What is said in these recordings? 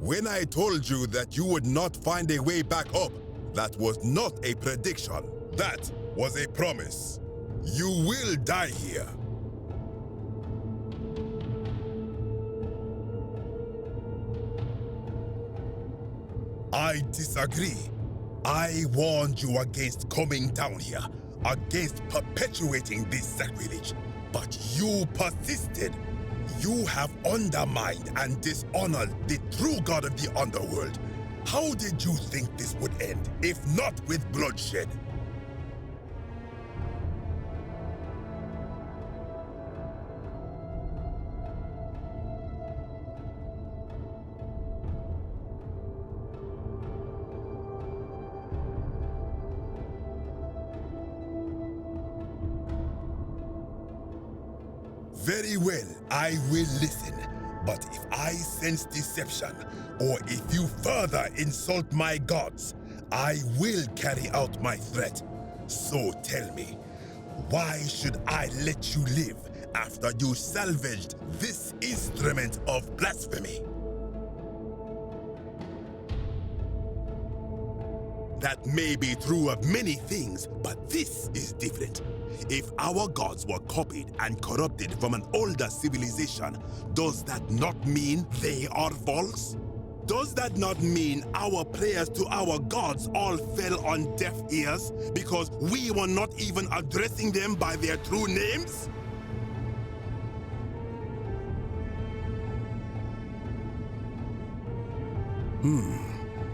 When I told you that you would not find a way back up, that was not a prediction. That was a promise. You will die here. I disagree. I warned you against coming down here, against perpetuating this sacrilege, but you persisted. You have undermined and dishonored the true God of the underworld. How did you think this would end, if not with bloodshed? Very well, I will listen. But if I sense deception, or if you further insult my gods, I will carry out my threat. So tell me, why should I let you live after you salvaged this instrument of blasphemy? That may be true of many things, but this is different. If our gods were copied and corrupted from an older civilization, does that not mean they are false? Does that not mean our prayers to our gods all fell on deaf ears because we were not even addressing them by their true names?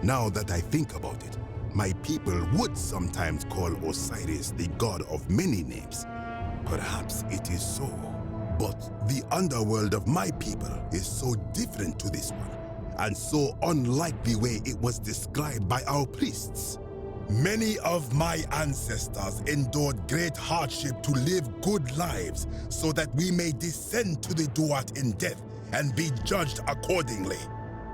Now that I think about it, my people would sometimes call Osiris the god of many names. Perhaps it is so. But the underworld of my people is so different to this one, and so unlike the way it was described by our priests. Many of my ancestors endured great hardship to live good lives so that we may descend to the Duat in death and be judged accordingly.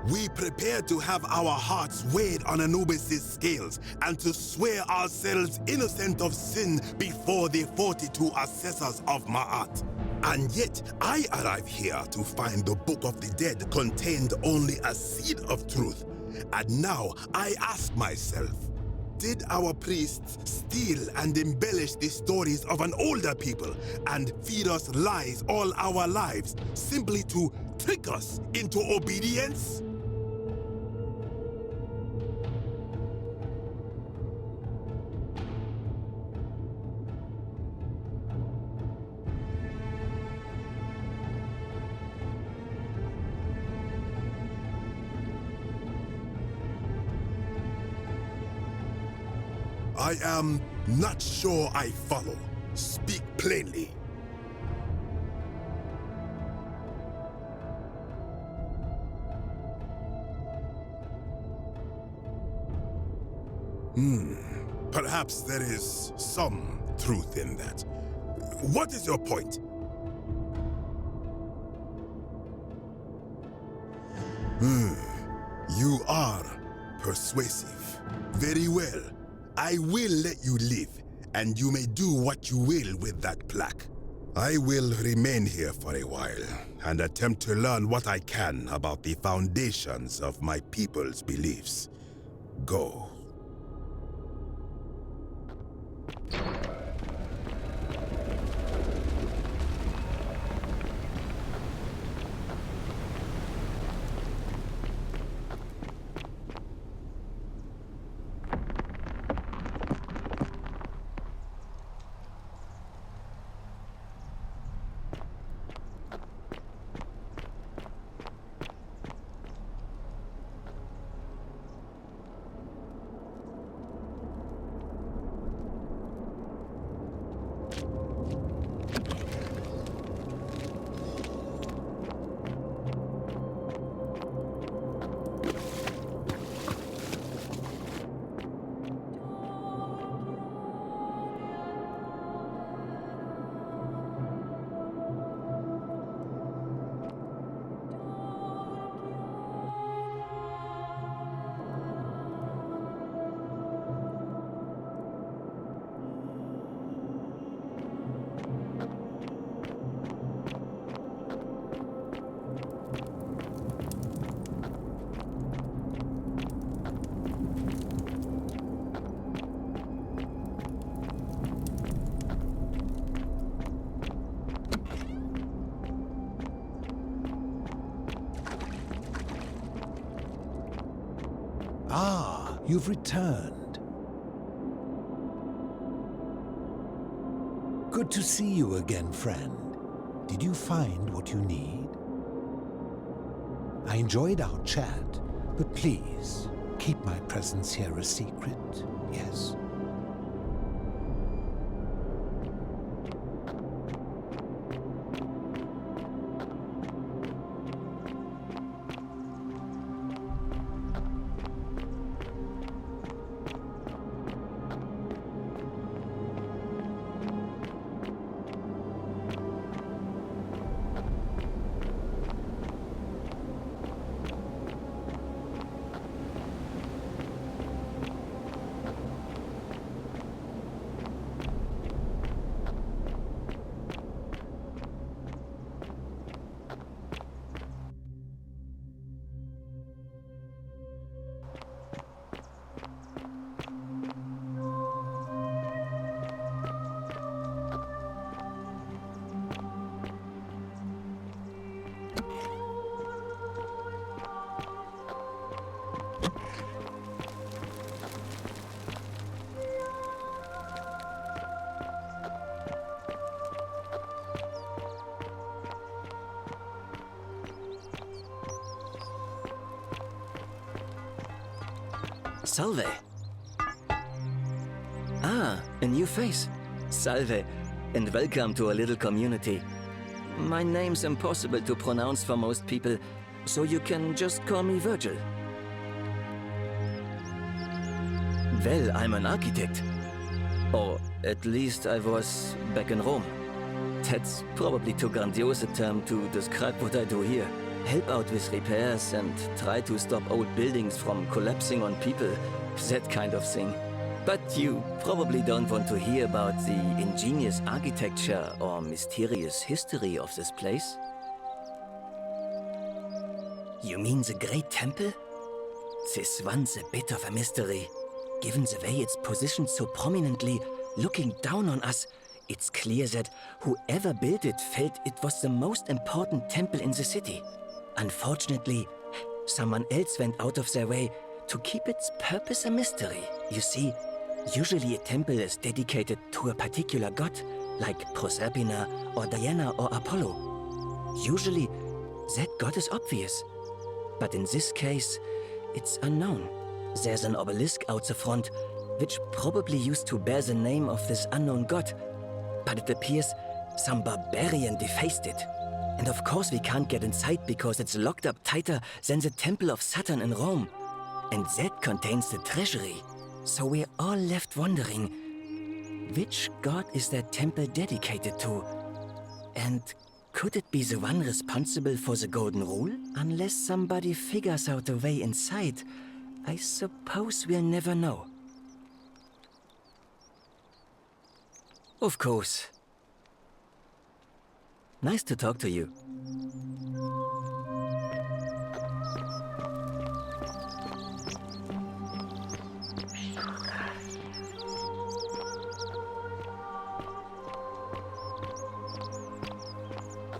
We prepared to have our hearts weighed on Anubis' scales and to swear ourselves innocent of sin before the 42 assessors of Ma'at. And yet, I arrive here to find the Book of the Dead contained only a seed of truth. And now I ask myself, did our priests steal and embellish the stories of an older people and feed us lies all our lives simply to trick us into obedience? I am not sure I follow. Speak plainly. Perhaps there is some truth in that. What is your point? You are persuasive. Very well. I will let you live, and you may do what you will with that plaque. I will remain here for a while, and attempt to learn what I can about the foundations of my people's beliefs. Go. Ah, you've returned. Good to see you again, friend. Did you find what you need? I enjoyed our chat, but please, keep my presence here a secret, yes? Salve. Ah, a new face. Salve, and welcome to a little community. My name's impossible to pronounce for most people, so you can just call me Virgil. Well, I'm an architect. Or at least I was back in Rome. That's probably too grandiose a term to describe what I do here. Help out with repairs and try to stop old buildings from collapsing on people, that kind of thing. But you probably don't want to hear about the ingenious architecture or mysterious history of this place. You mean the Great Temple? This one's a bit of a mystery. Given the way it's positioned so prominently, looking down on us, it's clear that whoever built it felt it was the most important temple in the city. Unfortunately, someone else went out of their way to keep its purpose a mystery. You see, usually a temple is dedicated to a particular god, like Proserpina or Diana or Apollo. Usually, that god is obvious. But in this case, it's unknown. There's an obelisk out the front, which probably used to bear the name of this unknown god. But it appears some barbarian defaced it. And of course we can't get inside because it's locked up tighter than the Temple of Saturn in Rome. And that contains the treasury. So we're all left wondering, which god is that temple dedicated to? And could it be the one responsible for the Golden Rule? Unless somebody figures out a way inside, I suppose we'll never know. Of course. Nice to talk to you.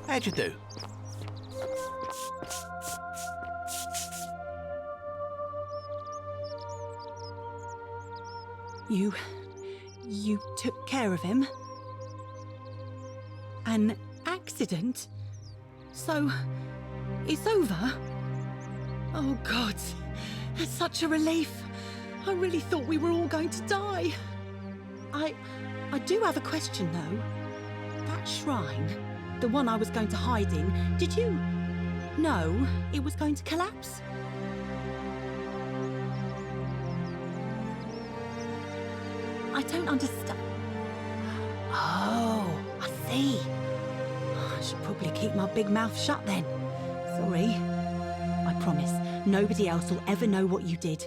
How'd you do? You took care of him? An accident? So, it's over? Oh God, that's such a relief. I really thought we were all going to die. I do have a question though. That shrine, the one I was going to hide in, did you know it was going to collapse? I don't understand. Oh, I see. I should probably keep my big mouth shut then. Sorry. I promise, nobody else will ever know what you did.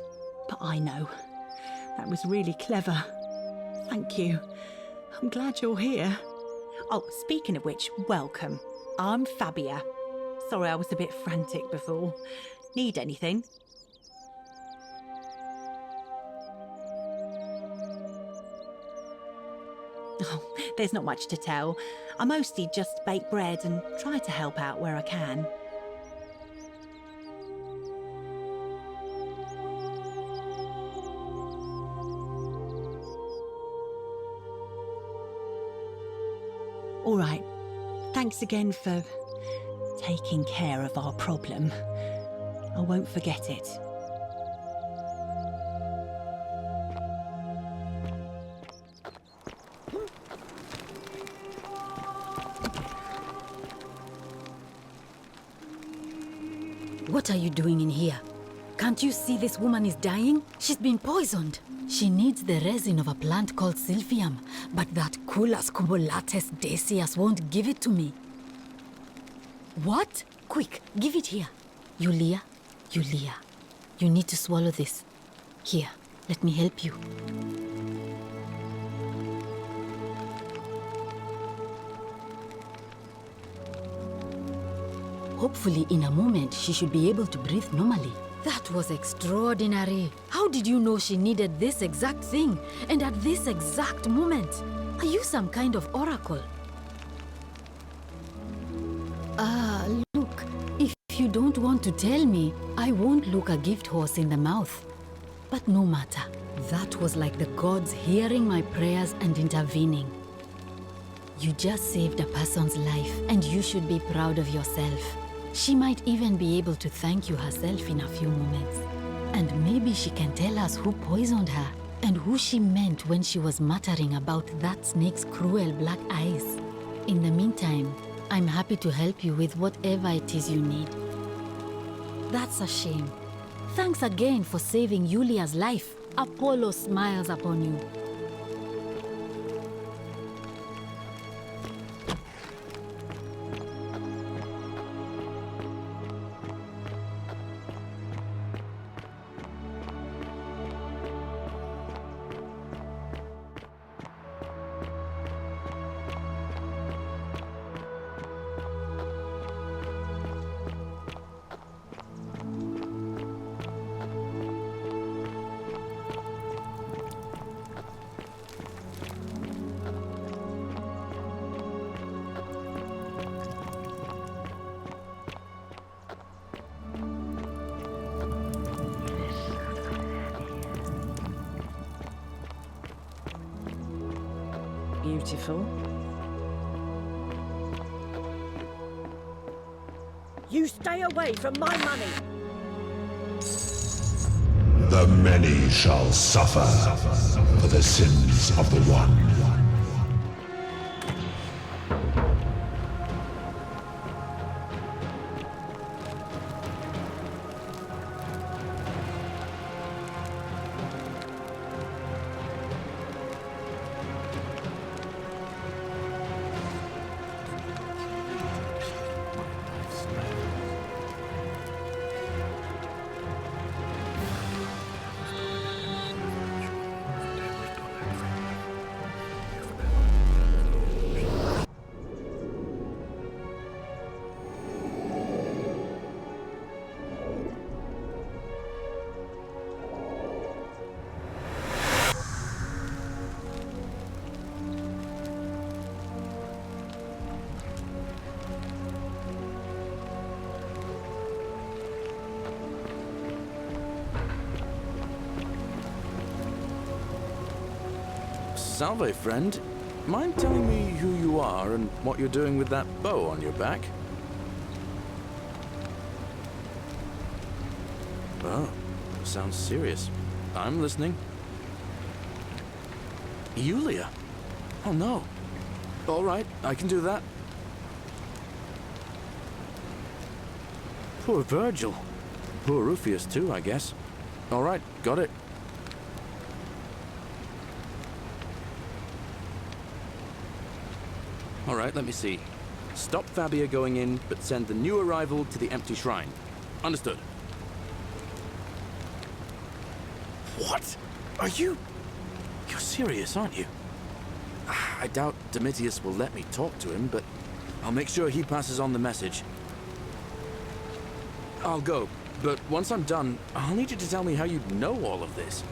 But I know. That was really clever. Thank you. I'm glad you're here. Oh, speaking of which, welcome. I'm Fabia. Sorry I was a bit frantic before. Need anything? Oh, there's not much to tell. I mostly just bake bread and try to help out where I can. All right. Thanks again for taking care of our problem. I won't forget it. What are you doing in here? Can't you see this woman is dying? She's been poisoned. She needs the resin of a plant called silphium, but that Culus cumulatus decius won't give it to me. What? Quick, give it here. Yulia, you need to swallow this. Here, let me help you. Hopefully, in a moment, she should be able to breathe normally. That was extraordinary. How did you know she needed this exact thing, and at this exact moment? Are you some kind of oracle? Look, if you don't want to tell me, I won't look a gift horse in the mouth. But no matter, that was like the gods hearing my prayers and intervening. You just saved a person's life, and you should be proud of yourself. She might even be able to thank you herself in a few moments. And maybe she can tell us who poisoned her and who she meant when she was muttering about that snake's cruel black eyes. In the meantime, I'm happy to help you with whatever it is you need. That's a shame. Thanks again for saving Yulia's life. Apollo smiles upon you. Beautiful. You stay away from my money! The many shall suffer for the sins of the one. Salve, friend. Mind telling me who you are and what you're doing with that bow on your back? Oh, sounds serious. I'm listening. Yulia? Oh no. All right, I can do that. Poor Virgil. Poor Rufius too, I guess. All right, got it. All right, let me see. Stop Fabia going in, but send the new arrival to the empty shrine. Understood. What? Are you... You're serious, aren't you? I doubt Domitius will let me talk to him, but I'll make sure he passes on the message. I'll go, but once I'm done, I'll need you to tell me how you know all of this.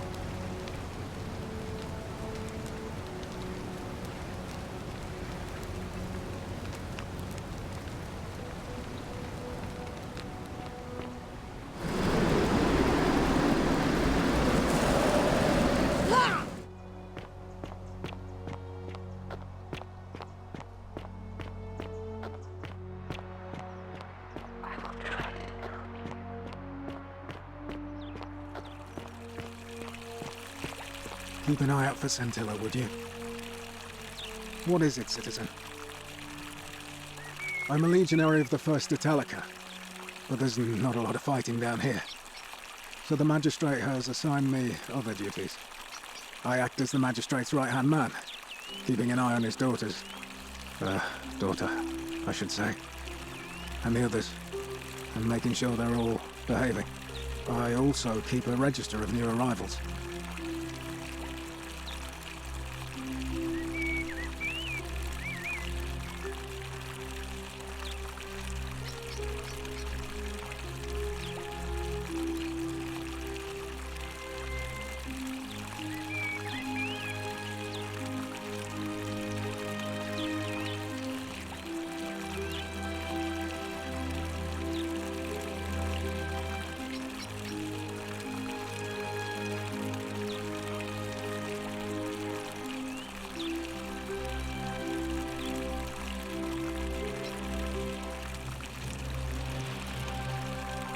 Keep an eye out for Scintilla, would you? What is it, citizen? I'm a legionary of the 1st Italica, but there's not a lot of fighting down here. So the magistrate has assigned me other duties. I act as the magistrate's right-hand man, keeping an eye on his daughter, I should say, and the others, and making sure they're all behaving. I also keep a register of new arrivals.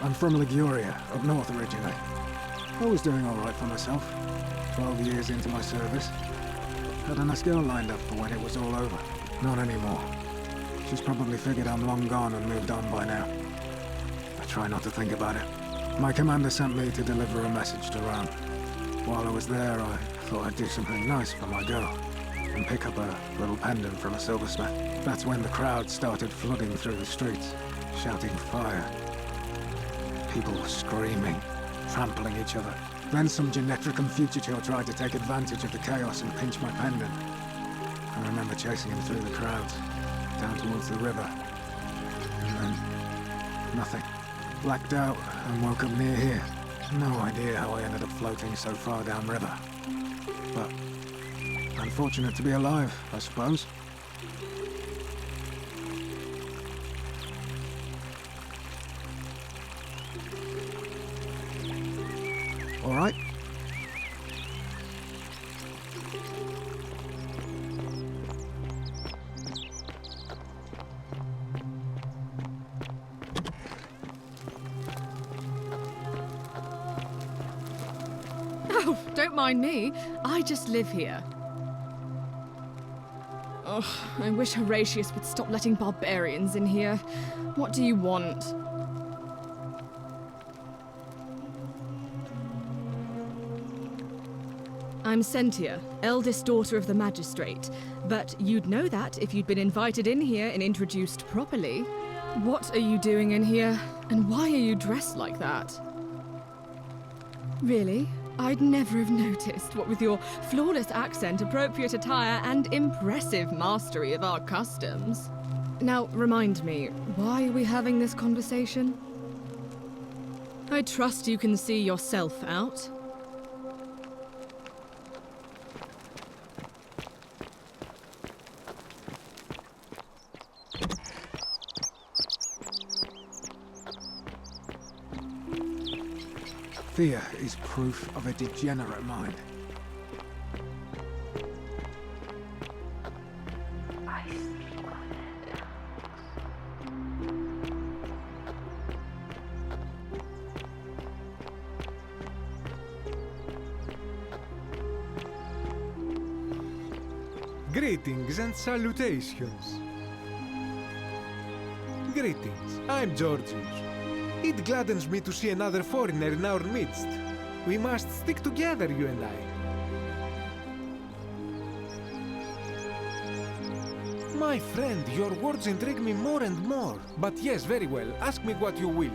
I'm from Liguria, up north originally. I was doing all right for myself. 12 years into my service. Had a nice girl lined up for when it was all over. Not anymore. She's probably figured I'm long gone and moved on by now. I try not to think about it. My commander sent me to deliver a message to Ram. While I was there, I thought I'd do something nice for my girl and pick up a little pendant from a silversmith. That's when the crowd started flooding through the streets, shouting fire. People were screaming, trampling each other. Then some Genetricum fugitor tried to take advantage of the chaos and pinch my pendant. I remember chasing him through the crowds, down towards the river. And then, nothing. Blacked out and woke up near here. No idea how I ended up floating so far downriver. But, unfortunate to be alive, I suppose. All right. Oh, don't mind me. I just live here. Ugh, I wish Horatius would stop letting barbarians in here. What do you want? I'm Sentia, eldest daughter of the magistrate, but you'd know that if you'd been invited in here and introduced properly. What are you doing in here, and why are you dressed like that? Really? I'd never have noticed, what with your flawless accent, appropriate attire, and impressive mastery of our customs. Now, remind me, why are we having this conversation? I trust you can see yourself out. Fear is proof of a degenerate mind. Greetings and salutations. Greetings, I'm Georgius. It gladdens me to see another foreigner in our midst. We must stick together, you and I. My friend, your words intrigue me more and more. But yes, very well. Ask me what you will.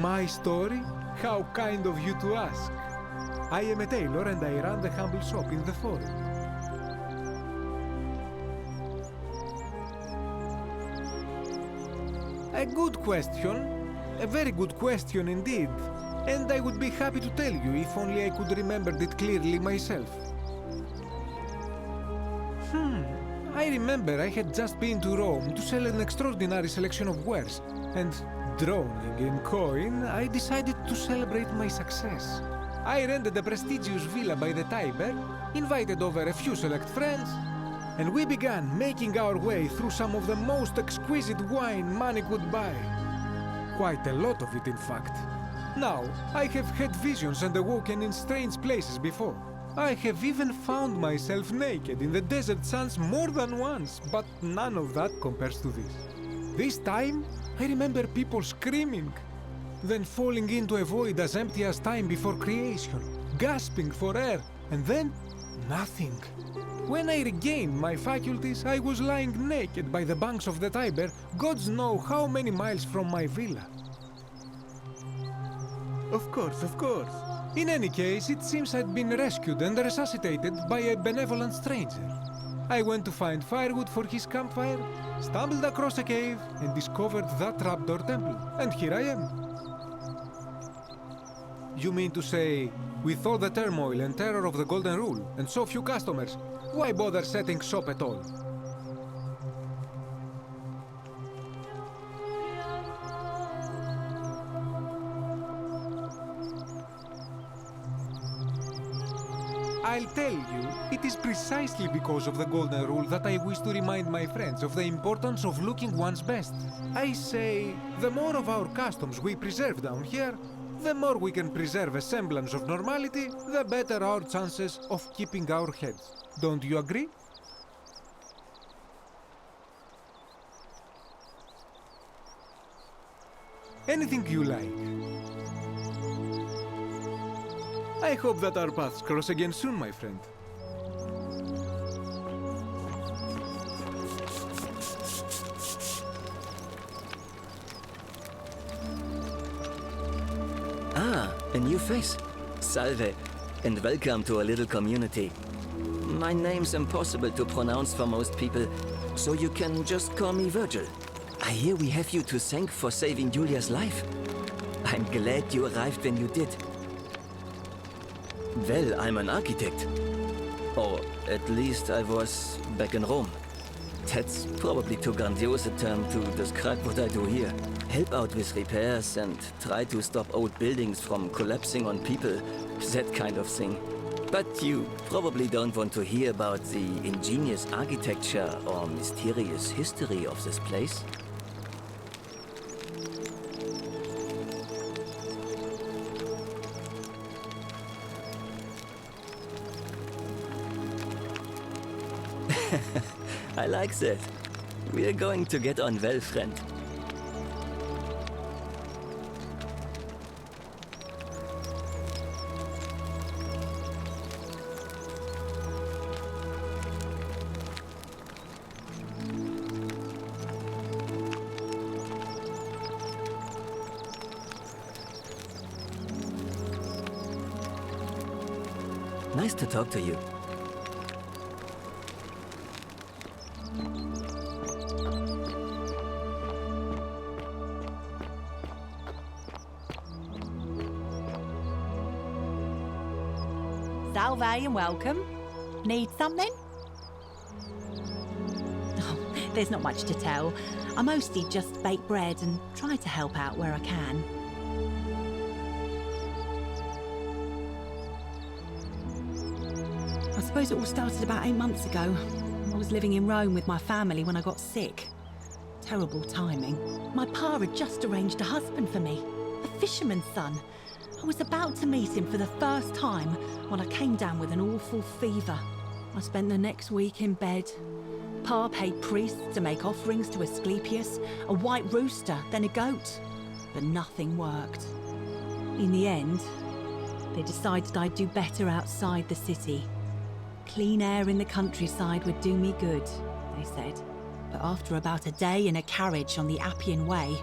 My story? How kind of you to ask. I am a tailor and I run the humble shop in the forum. A good question. A very good question indeed. And I would be happy to tell you if only I could remember it clearly myself. I remember I had just been to Rome to sell an extraordinary selection of wares, and drowning in coin, I decided to celebrate my success. I rented a prestigious villa by the Tiber, invited over a few select friends, and we began making our way through some of the most exquisite wine money could buy. Quite a lot of it, in fact. Now, I have had visions and awoken in strange places before. I have even found myself naked in the desert sands more than once, but none of that compares to this. This time, I remember people screaming, then falling into a void as empty as time before creation, gasping for air, and then nothing. When I regained my faculties, I was lying naked by the banks of the Tiber, gods know how many miles from my villa. Of course, of course. In any case, it seems I'd been rescued and resuscitated by a benevolent stranger. I went to find firewood for his campfire, stumbled across a cave, and discovered that trapdoor temple. And here I am. You mean to say, with all the turmoil and terror of the Golden Rule, and so few customers, why bother setting shop at all? I'll tell you, it is precisely because of the Golden Rule that I wish to remind my friends of the importance of looking one's best. I say, the more of our customs we preserve down here, the more we can preserve a semblance of normality, the better our chances of keeping our heads. Don't you agree? Anything you like. I hope that our paths cross again soon, my friend. Ah, a new face. Salve, and welcome to a little community. My name's impossible to pronounce for most people, so you can just call me Virgil. I hear we have you to thank for saving Julia's life. I'm glad you arrived when you did. Well, I'm an architect. Or at least I was back in Rome. That's probably too grandiose a term to describe what I do here. Help out with repairs and try to stop old buildings from collapsing on people, that kind of thing. But you probably don't want to hear about the ingenious architecture or mysterious history of this place. I like that. We're going to get on well, friend. Nice to talk to you. Salve and welcome. Need something? Oh, there's not much to tell. I mostly just bake bread and try to help out where I can. I suppose it all started about 8 months ago. I was living in Rome with my family when I got sick. Terrible timing. My pa had just arranged a husband for me, a fisherman's son. I was about to meet him for the first time when I came down with an awful fever. I spent the next week in bed. Pa paid priests to make offerings to Asclepius, a white rooster, then a goat. But nothing worked. In the end, they decided I'd do better outside the city. Clean air in the countryside would do me good, they said. But after about a day in a carriage on the Appian Way,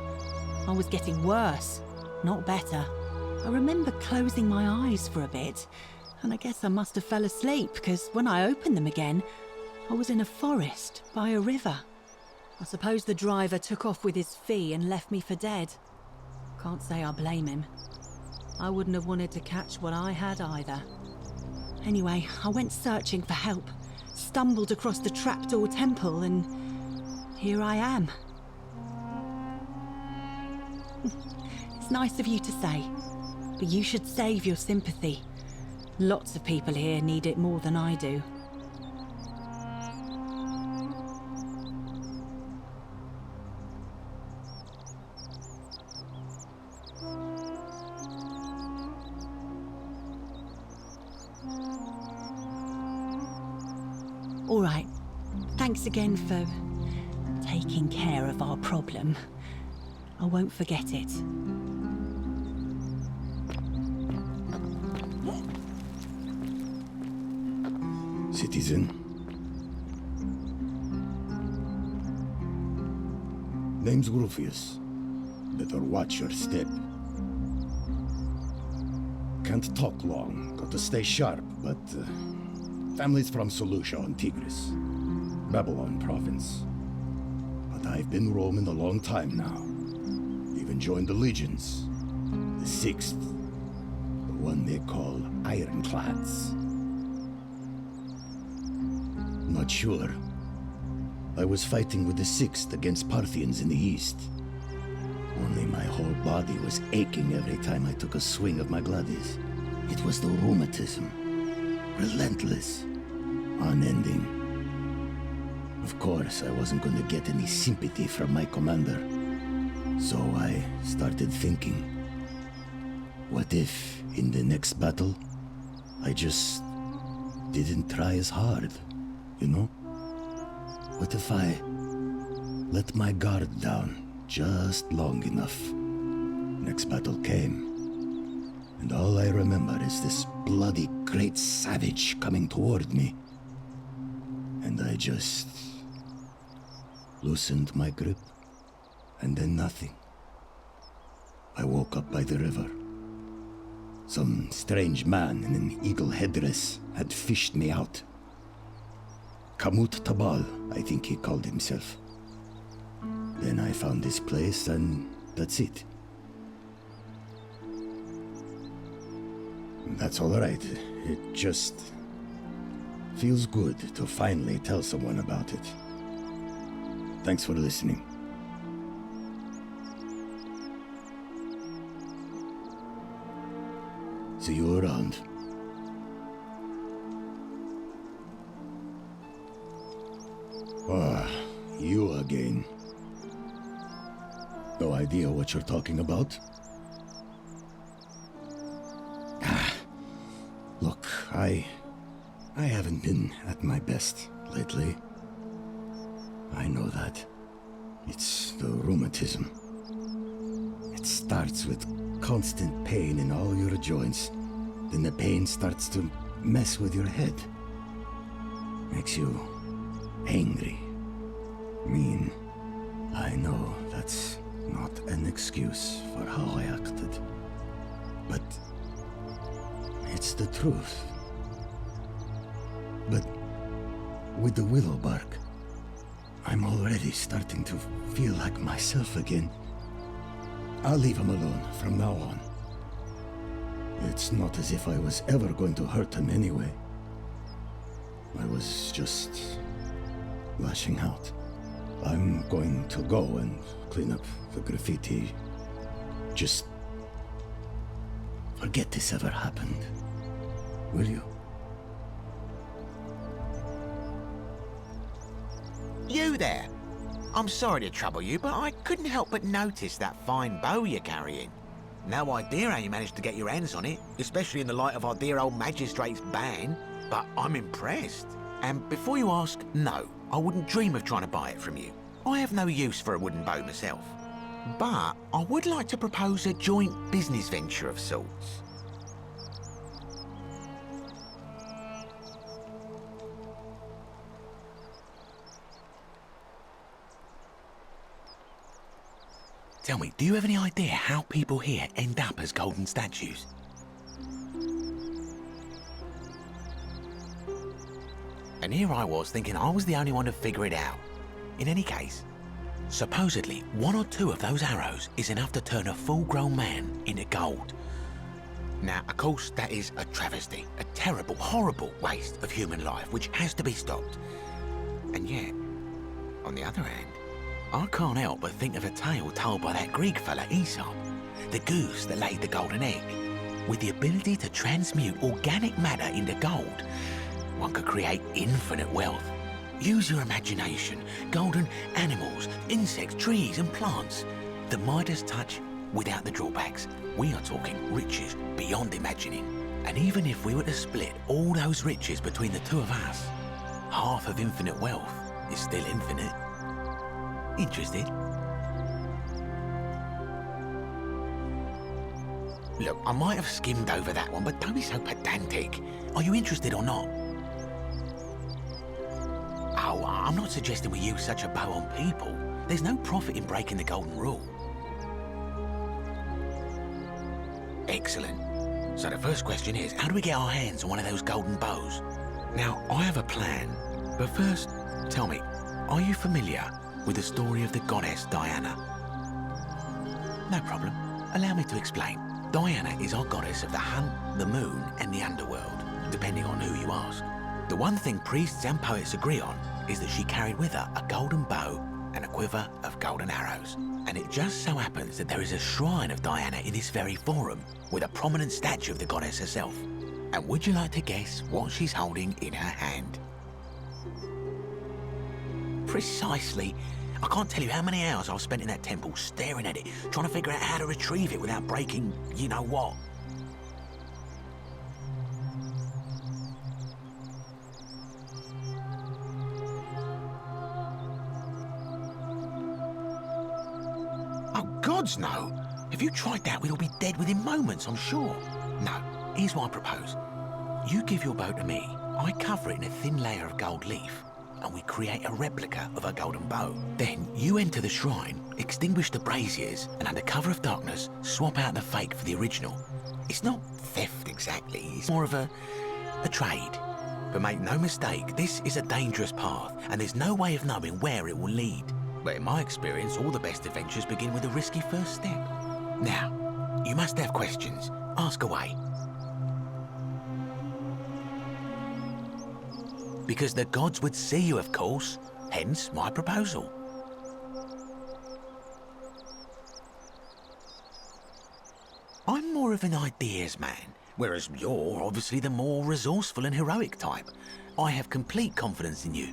I was getting worse, not better. I remember closing my eyes for a bit, and I guess I must have fell asleep, because when I opened them again, I was in a forest by a river. I suppose the driver took off with his fee and left me for dead. Can't say I blame him. I wouldn't have wanted to catch what I had either. Anyway, I went searching for help, stumbled across the trapdoor temple, and here I am. It's nice of you to say, but you should save your sympathy. Lots of people here need it more than I do. All right. Thanks again for taking care of our problem. I won't forget it. Citizen. Name's Rufius. Better watch your step. Can't talk long, got to stay sharp, but family's from Seleucia on Tigris, Babylon province. But I've been roaming a long time now. Even joined the legions. The 6th, the one they call Ironclads. Not sure. I was fighting with the 6th against Parthians in the east. Only my whole body was aching every time I took a swing of my gladius. It was the rheumatism. Relentless. Unending. Of course, I wasn't going to get any sympathy from my commander. So I started thinking, what if, in the next battle, I just didn't try as hard, you know? What if I let my guard down just long enough? Next battle came, and all I remember is this bloody great savage coming toward me. And I just loosened my grip, and then nothing. I woke up by the river. Some strange man in an eagle headdress had fished me out. Kamut Tabal, I think he called himself. Then I found this place, and that's it. That's all right. It just feels good to finally tell someone about it. Thanks for listening. See you around. Ah, you again. No idea what you're talking about? Look, I haven't been at my best lately. I know that. It's the rheumatism. It starts with constant pain in all your joints. Then the pain starts to mess with your head. Makes you angry, mean. I know that's not an excuse for how I acted. But it's the truth. But with the willow bark, I'm already starting to feel like myself again. I'll leave him alone from now on. It's not as if I was ever going to hurt him anyway. I was just lashing out. I'm going to go and clean up the graffiti. Just forget this ever happened, will you? You there! I'm sorry to trouble you, but I couldn't help but notice that fine bow you're carrying. No idea how you managed to get your hands on it, especially in the light of our dear old magistrate's ban, but I'm impressed. And before you ask, no, I wouldn't dream of trying to buy it from you. I have no use for a wooden bow myself. But I would like to propose a joint business venture of sorts. Tell me, do you have any idea how people here end up as golden statues? And here I was thinking I was the only one to figure it out. In any case, supposedly 1 or 2 of those arrows is enough to turn a full-grown man into gold. Now, of course, that is a travesty, a terrible, horrible waste of human life which has to be stopped. And yet, on the other hand, I can't help but think of a tale told by that Greek fella Aesop, the goose that laid the golden egg. With the ability to transmute organic matter into gold, one could create infinite wealth. Use your imagination, golden animals, insects, trees and plants. The Midas touch without the drawbacks. We are talking riches beyond imagining. And even if we were to split all those riches between the 2 of us, half of infinite wealth is still infinite. Interested? Look, I might have skimmed over that one, but don't be so pedantic. Are you interested or not? Oh, I'm not suggesting we use such a bow on people. There's no profit in breaking the golden rule. Excellent. So the first question is, how do we get our hands on one of those golden bows? Now, I have a plan, but first, tell me, are you familiar with the story of the goddess Diana? No problem. Allow me to explain. Diana is our goddess of the hunt, the moon, and the underworld, depending on who you ask. The one thing priests and poets agree on is that she carried with her a golden bow and a quiver of golden arrows. And it just so happens that there is a shrine of Diana in this very forum, with a prominent statue of the goddess herself. And would you like to guess what she's holding in her hand? Precisely. I can't tell you how many hours I've spent in that temple staring at it, trying to figure out how to retrieve it without breaking you-know-what. Oh, gods no! If you tried that, we'd all be dead within moments, I'm sure. No, here's what I propose. You give your bow to me, I cover it in a thin layer of gold leaf, and we create a replica of a golden bow. Then you enter the shrine, extinguish the braziers, and under cover of darkness, swap out the fake for the original. It's not theft exactly, it's more of a trade. But make no mistake, this is a dangerous path, and there's no way of knowing where it will lead. But in my experience, all the best adventures begin with a risky first step. Now, you must have questions. Ask away. Because the gods would see you, of course. Hence my proposal. I'm more of an ideas man, whereas you're obviously the more resourceful and heroic type. I have complete confidence in you.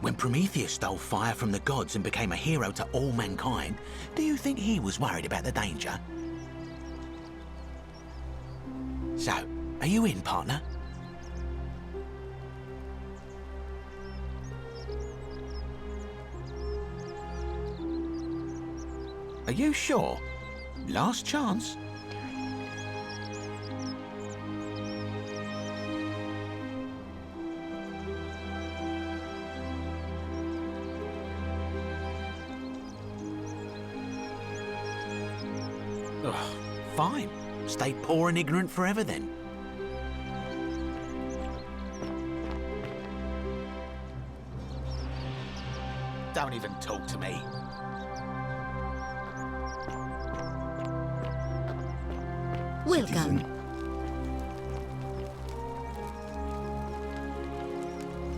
When Prometheus stole fire from the gods and became a hero to all mankind, do you think he was worried about the danger? So, are you in, partner? Are you sure? Last chance. Ugh, fine. Stay poor and ignorant forever then. Don't even talk to me. Welcome.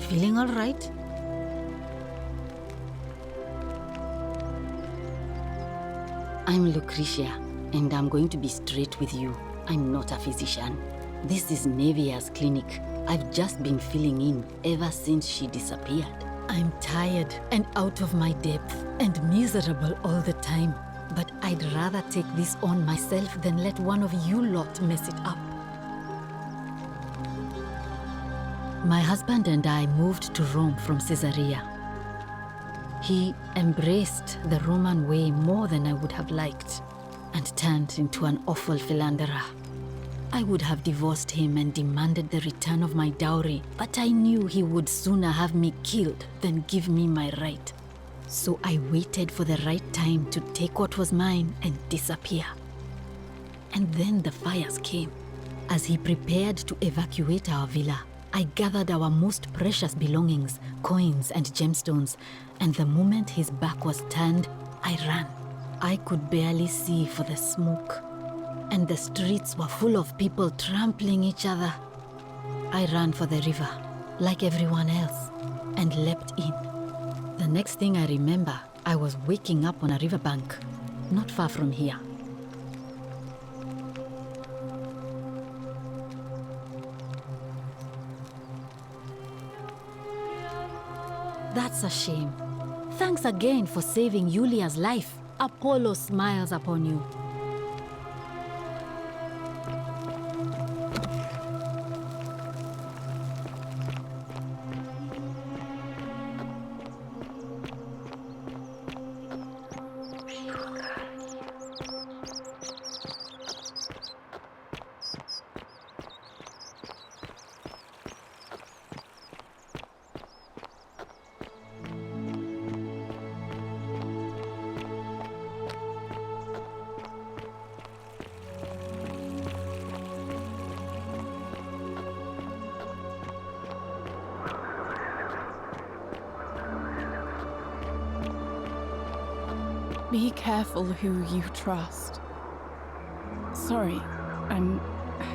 Feeling all right? I'm Lucretia, and I'm going to be straight with you. I'm not a physician. This is Nevia's clinic. I've just been filling in ever since she disappeared. I'm tired and out of my depth and miserable all the time. But I'd rather take this on myself than let one of you lot mess it up. My husband and I moved to Rome from Caesarea. He embraced the Roman way more than I would have liked and turned into an awful philanderer. I would have divorced him and demanded the return of my dowry, but I knew he would sooner have me killed than give me my right. So I waited for the right time to take what was mine and disappear. And then the fires came. As he prepared to evacuate our villa, I gathered our most precious belongings, coins and gemstones, and the moment his back was turned, I ran. I could barely see for the smoke, and the streets were full of people trampling each other. I ran for the river, like everyone else, and leapt in. The next thing I remember, I was waking up on a riverbank, not far from here. That's a shame. Thanks again for saving Julia's life. Apollo smiles upon you. Be careful who you trust. Sorry, I'm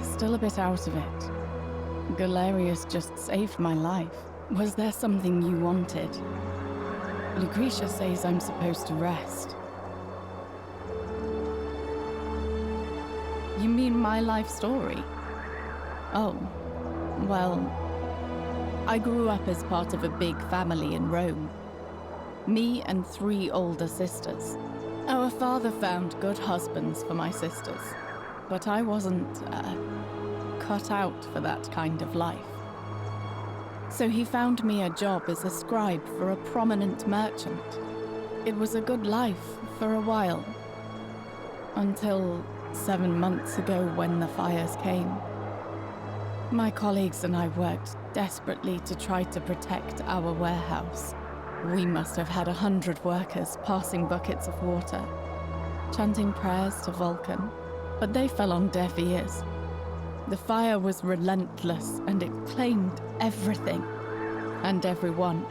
still a bit out of it. Galerius just saved my life. Was there something you wanted? Lucretia says I'm supposed to rest. You mean my life story? Oh, well, I grew up as part of a big family in Rome. Me and 3 older sisters. Our father found good husbands for my sisters, but I wasn't, cut out for that kind of life. So he found me a job as a scribe for a prominent merchant. It was a good life for a while, until 7 months ago when the fires came. My colleagues and I worked desperately to try to protect our warehouse. We must have had 100 workers passing buckets of water, chanting prayers to Vulcan, but they fell on deaf ears. The fire was relentless and it claimed everything and everyone.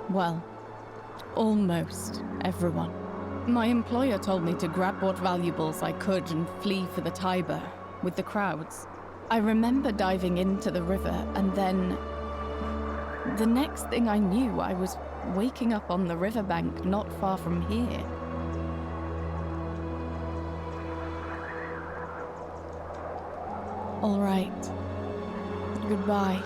Well, almost everyone. My employer told me to grab what valuables I could and flee for the Tiber with the crowds. I remember diving into the river and then the next thing I knew, I was waking up on the riverbank not far from here. All right. Goodbye.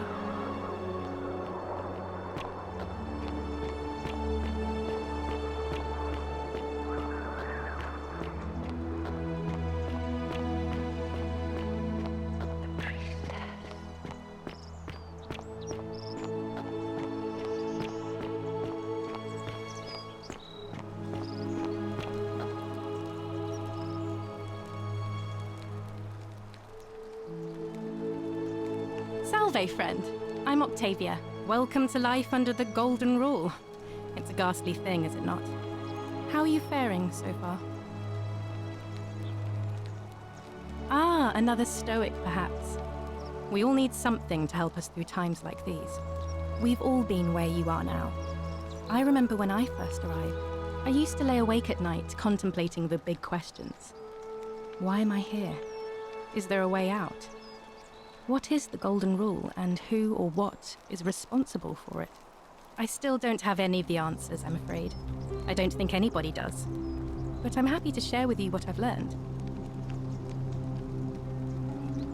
Salve, friend. I'm Octavia. Welcome to life under the Golden Rule. It's a ghastly thing, is it not? How are you faring so far? Ah, another stoic, perhaps. We all need something to help us through times like these. We've all been where you are now. I remember when I first arrived. I used to lay awake at night contemplating the big questions. Why am I here? Is there a way out? What is the Golden Rule, and who or what is responsible for it? I still don't have any of the answers, I'm afraid. I don't think anybody does. But I'm happy to share with you what I've learned.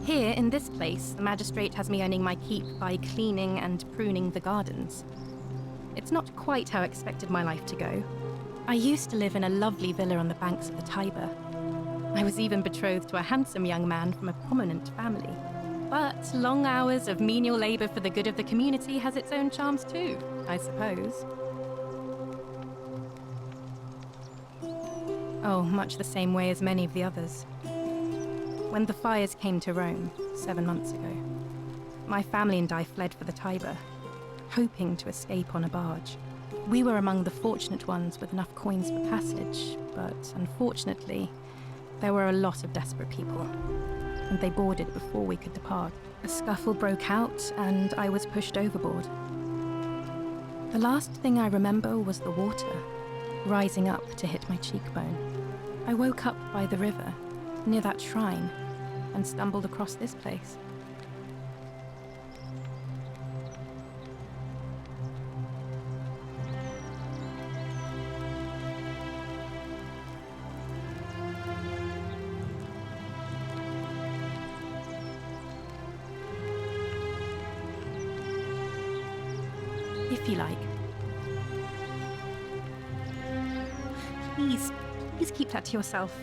Here, in this place, the magistrate has me earning my keep by cleaning and pruning the gardens. It's not quite how I expected my life to go. I used to live in a lovely villa on the banks of the Tiber. I was even betrothed to a handsome young man from a prominent family. But long hours of menial labor for the good of the community has its own charms too, I suppose. Oh, much the same way as many of the others. When the fires came to Rome 7 months ago, my family and I fled for the Tiber, hoping to escape on a barge. We were among the fortunate ones with enough coins for passage, but unfortunately, there were a lot of desperate people, and they boarded before we could depart. A scuffle broke out, and I was pushed overboard. The last thing I remember was the water, rising up to hit my cheekbone. I woke up by the river, near that shrine, and stumbled across this place. If you like. Please keep that to yourself.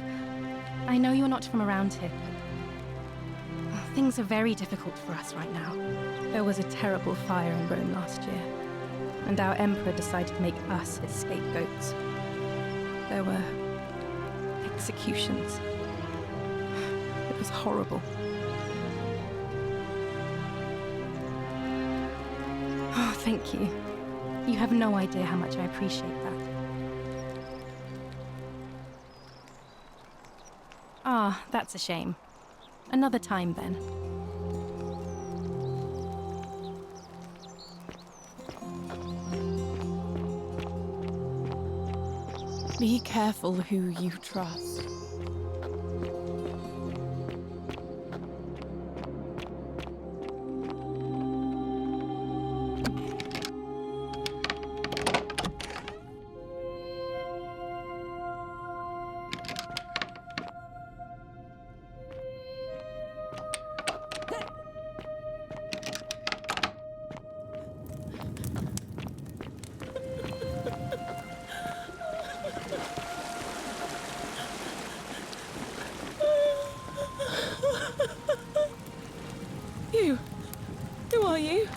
I know you're not from around here, but things are very difficult for us right now. There was a terrible fire in Rome last year, and our emperor decided to make us his scapegoats. There were executions. It was horrible. Oh, thank you. You have no idea how much I appreciate that. Ah, that's a shame. Another time, then. Be careful who you trust. You? Who are you?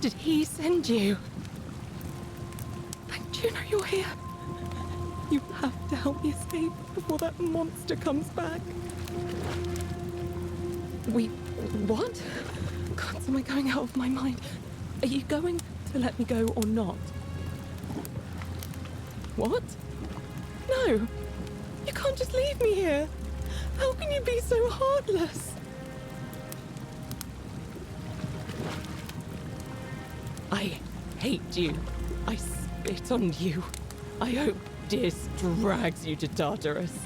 Did he send you? And do you know you're here? You have to help me escape before that monster comes back. What? God, am I going out of my mind? Are you going to let me go or not? What? No! You can't just leave me here! How can you be so heartless? I hate you. I spit on you. I hope Dis drags you to Tartarus.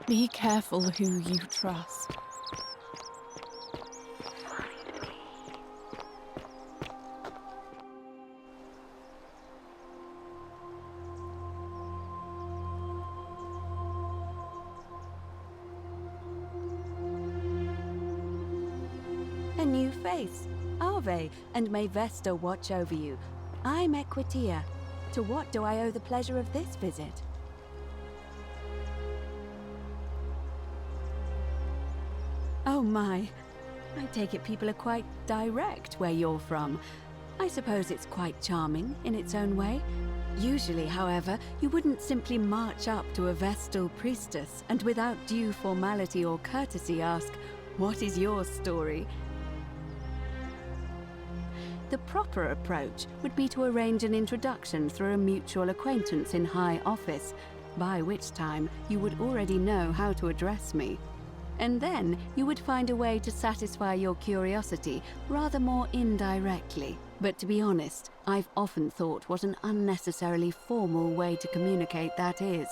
Be careful who you trust. A new face. Ave, and may Vesta watch over you. I'm Equitia. To what do I owe the pleasure of this visit? Oh my. I take it people are quite direct where you're from. I suppose it's quite charming in its own way. Usually, however, you wouldn't simply march up to a Vestal priestess and without due formality or courtesy ask, "What is your story?" The proper approach would be to arrange an introduction through a mutual acquaintance in high office, by which time you would already know how to address me. And then you would find a way to satisfy your curiosity rather more indirectly. But to be honest, I've often thought what an unnecessarily formal way to communicate that is.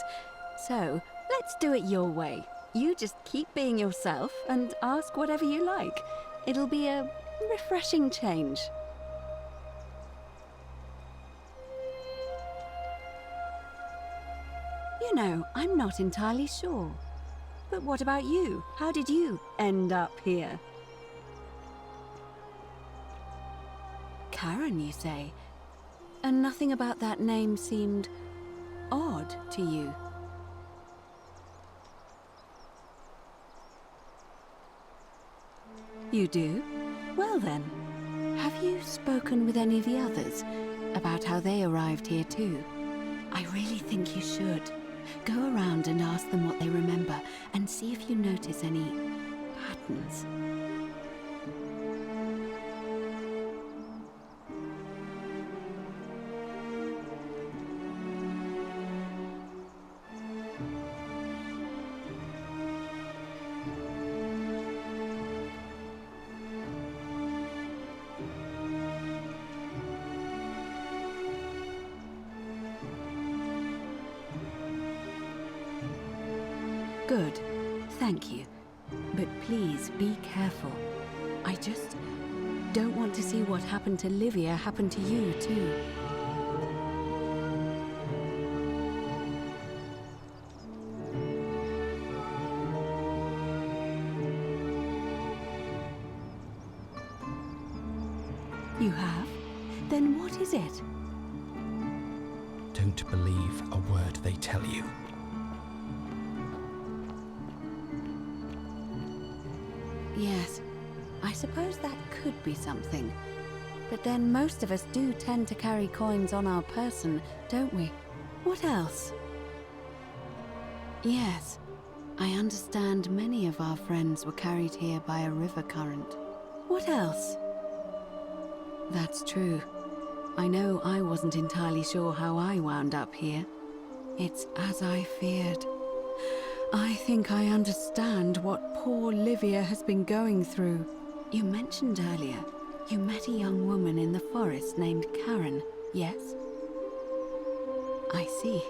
So, let's do it your way. You just keep being yourself and ask whatever you like. It'll be a refreshing change. You know, I'm not entirely sure. But what about you? How did you end up here? Karen, you say? And nothing about that name seemed odd to you? You do? Well then, have you spoken with any of the others about how they arrived here too? I really think you should. Go around and ask them what they remember and see if you notice any patterns. Good. Thank you. But please be careful. I just don't want to see what happened to Livia happen to you, too. You have? Then what is it? Don't believe a word they tell you. Yes, I suppose that could be something. But then most of us do tend to carry coins on our person, don't we? What else? Yes, I understand many of our friends were carried here by a river current. What else? That's true. I know I wasn't entirely sure how I wound up here. It's as I feared. I think I understand what poor Livia has been going through. You mentioned earlier, you met a young woman in the forest named Karen, yes? I see.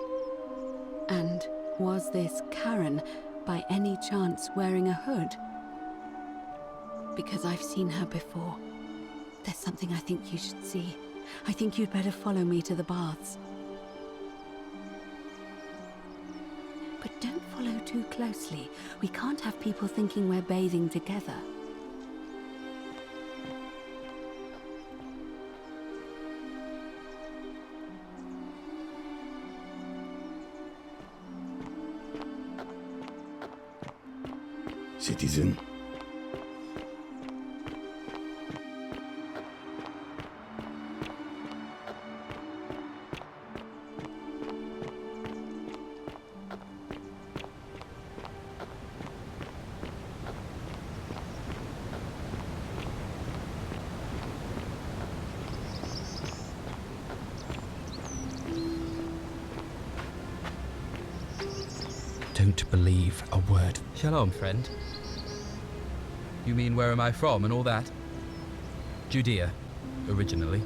And was this Karen, by any chance, wearing a hood? Because I've seen her before. There's something I think you should see. I think you'd better follow me to the baths. But don't follow too closely. We can't have people thinking we're bathing together. Citizen. Don't believe a word. Shalom, friend. You mean where am I from and all that? Judea, originally.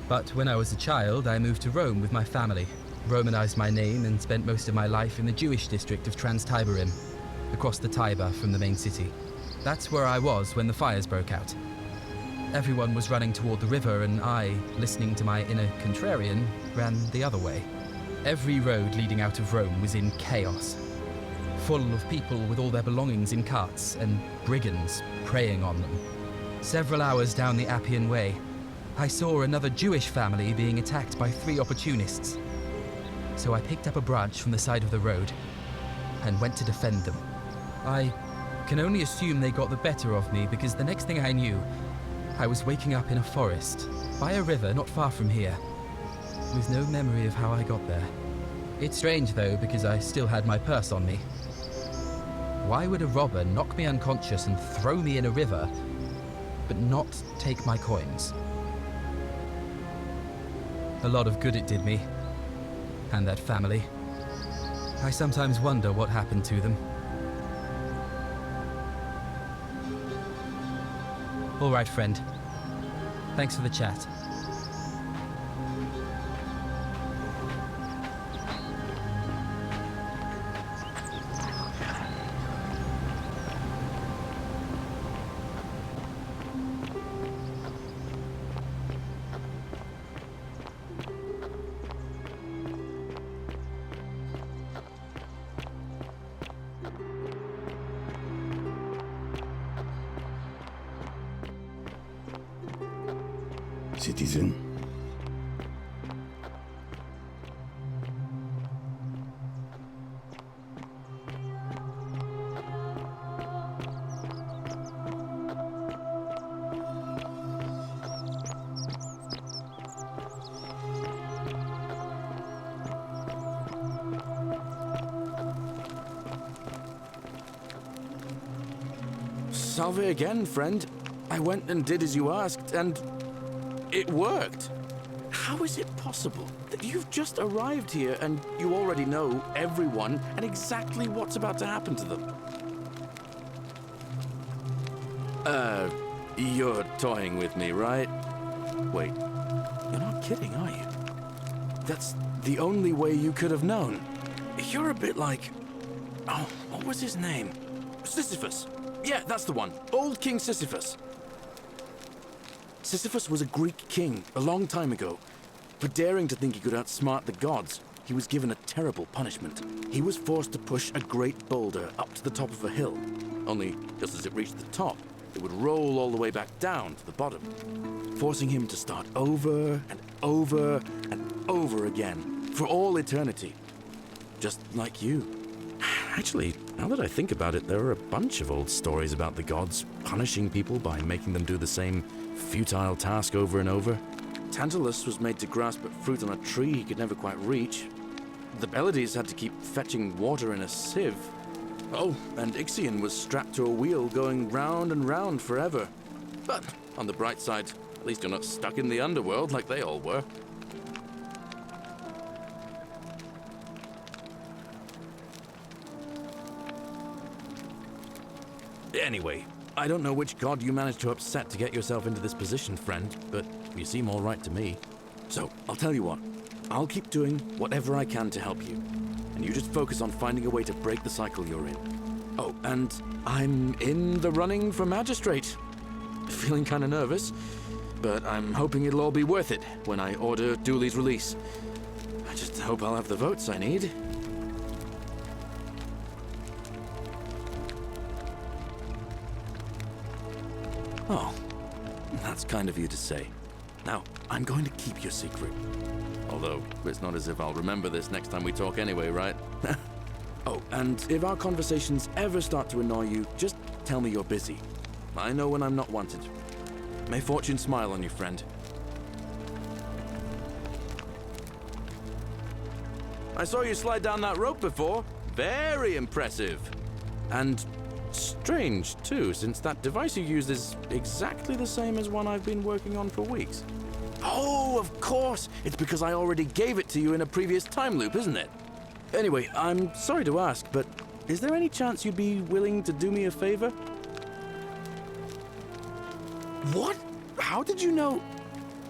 But when I was a child, I moved to Rome with my family, Romanized my name and spent most of my life in the Jewish district of Trans-Tiberim, across the Tiber from the main city. That's where I was when the fires broke out. Everyone was running toward the river and I, listening to my inner contrarian, ran the other way. Every road leading out of Rome was in chaos, full of people with all their belongings in carts and brigands preying on them. Several hours down the Appian Way, I saw another Jewish family being attacked by 3 opportunists. So I picked up a branch from the side of the road and went to defend them. I can only assume they got the better of me because the next thing I knew, I was waking up in a forest, by a river not far from here, with no memory of how I got there. It's strange though, because I still had my purse on me. Why would a robber knock me unconscious and throw me in a river, but not take my coins? A lot of good it did me, and that family. I sometimes wonder what happened to them. All right, friend. Thanks for the chat. Citizen. Salve again, friend. I went and did as you asked, and it worked. How is it possible that you've just arrived here and you already know everyone and exactly what's about to happen to them? You're toying with me, right? Wait, you're not kidding, are you? That's the only way you could have known. You're a bit like... Oh, what was his name? Sisyphus. Yeah, that's the one. Old King Sisyphus. Sisyphus was a Greek king a long time ago. For daring to think he could outsmart the gods, he was given a terrible punishment. He was forced to push a great boulder up to the top of a hill. Only, just as it reached the top, it would roll all the way back down to the bottom, forcing him to start over and over and over again for all eternity. Just like you. Actually, now that I think about it, there are a bunch of old stories about the gods punishing people by making them do the same futile task over and over. Tantalus was made to grasp at fruit on a tree he could never quite reach. The Pleiades had to keep fetching water in a sieve. Oh, and Ixion was strapped to a wheel going round and round forever. But on the bright side, at least you're not stuck in the underworld like they all were. Anyway, I don't know which god you managed to upset to get yourself into this position, friend, but you seem all right to me. So, I'll tell you what. I'll keep doing whatever I can to help you. And you just focus on finding a way to break the cycle you're in. Oh, and I'm in the running for magistrate. Feeling kind of nervous, but I'm hoping it'll all be worth it when I order Dooley's release. I just hope I'll have the votes I need. Oh, that's kind of you to say. Now, I'm going to keep your secret. Although, it's not as if I'll remember this next time we talk anyway, right? Oh, and if our conversations ever start to annoy you, just tell me you're busy. I know when I'm not wanted. May fortune smile on you, friend. I saw you slide down that rope before. Very impressive. And strange, too, since that device you used is exactly the same as one I've been working on for weeks. Oh, of course! It's because I already gave it to you in a previous time loop, isn't it? Anyway, I'm sorry to ask, but is there any chance you'd be willing to do me a favor? What? How did you know?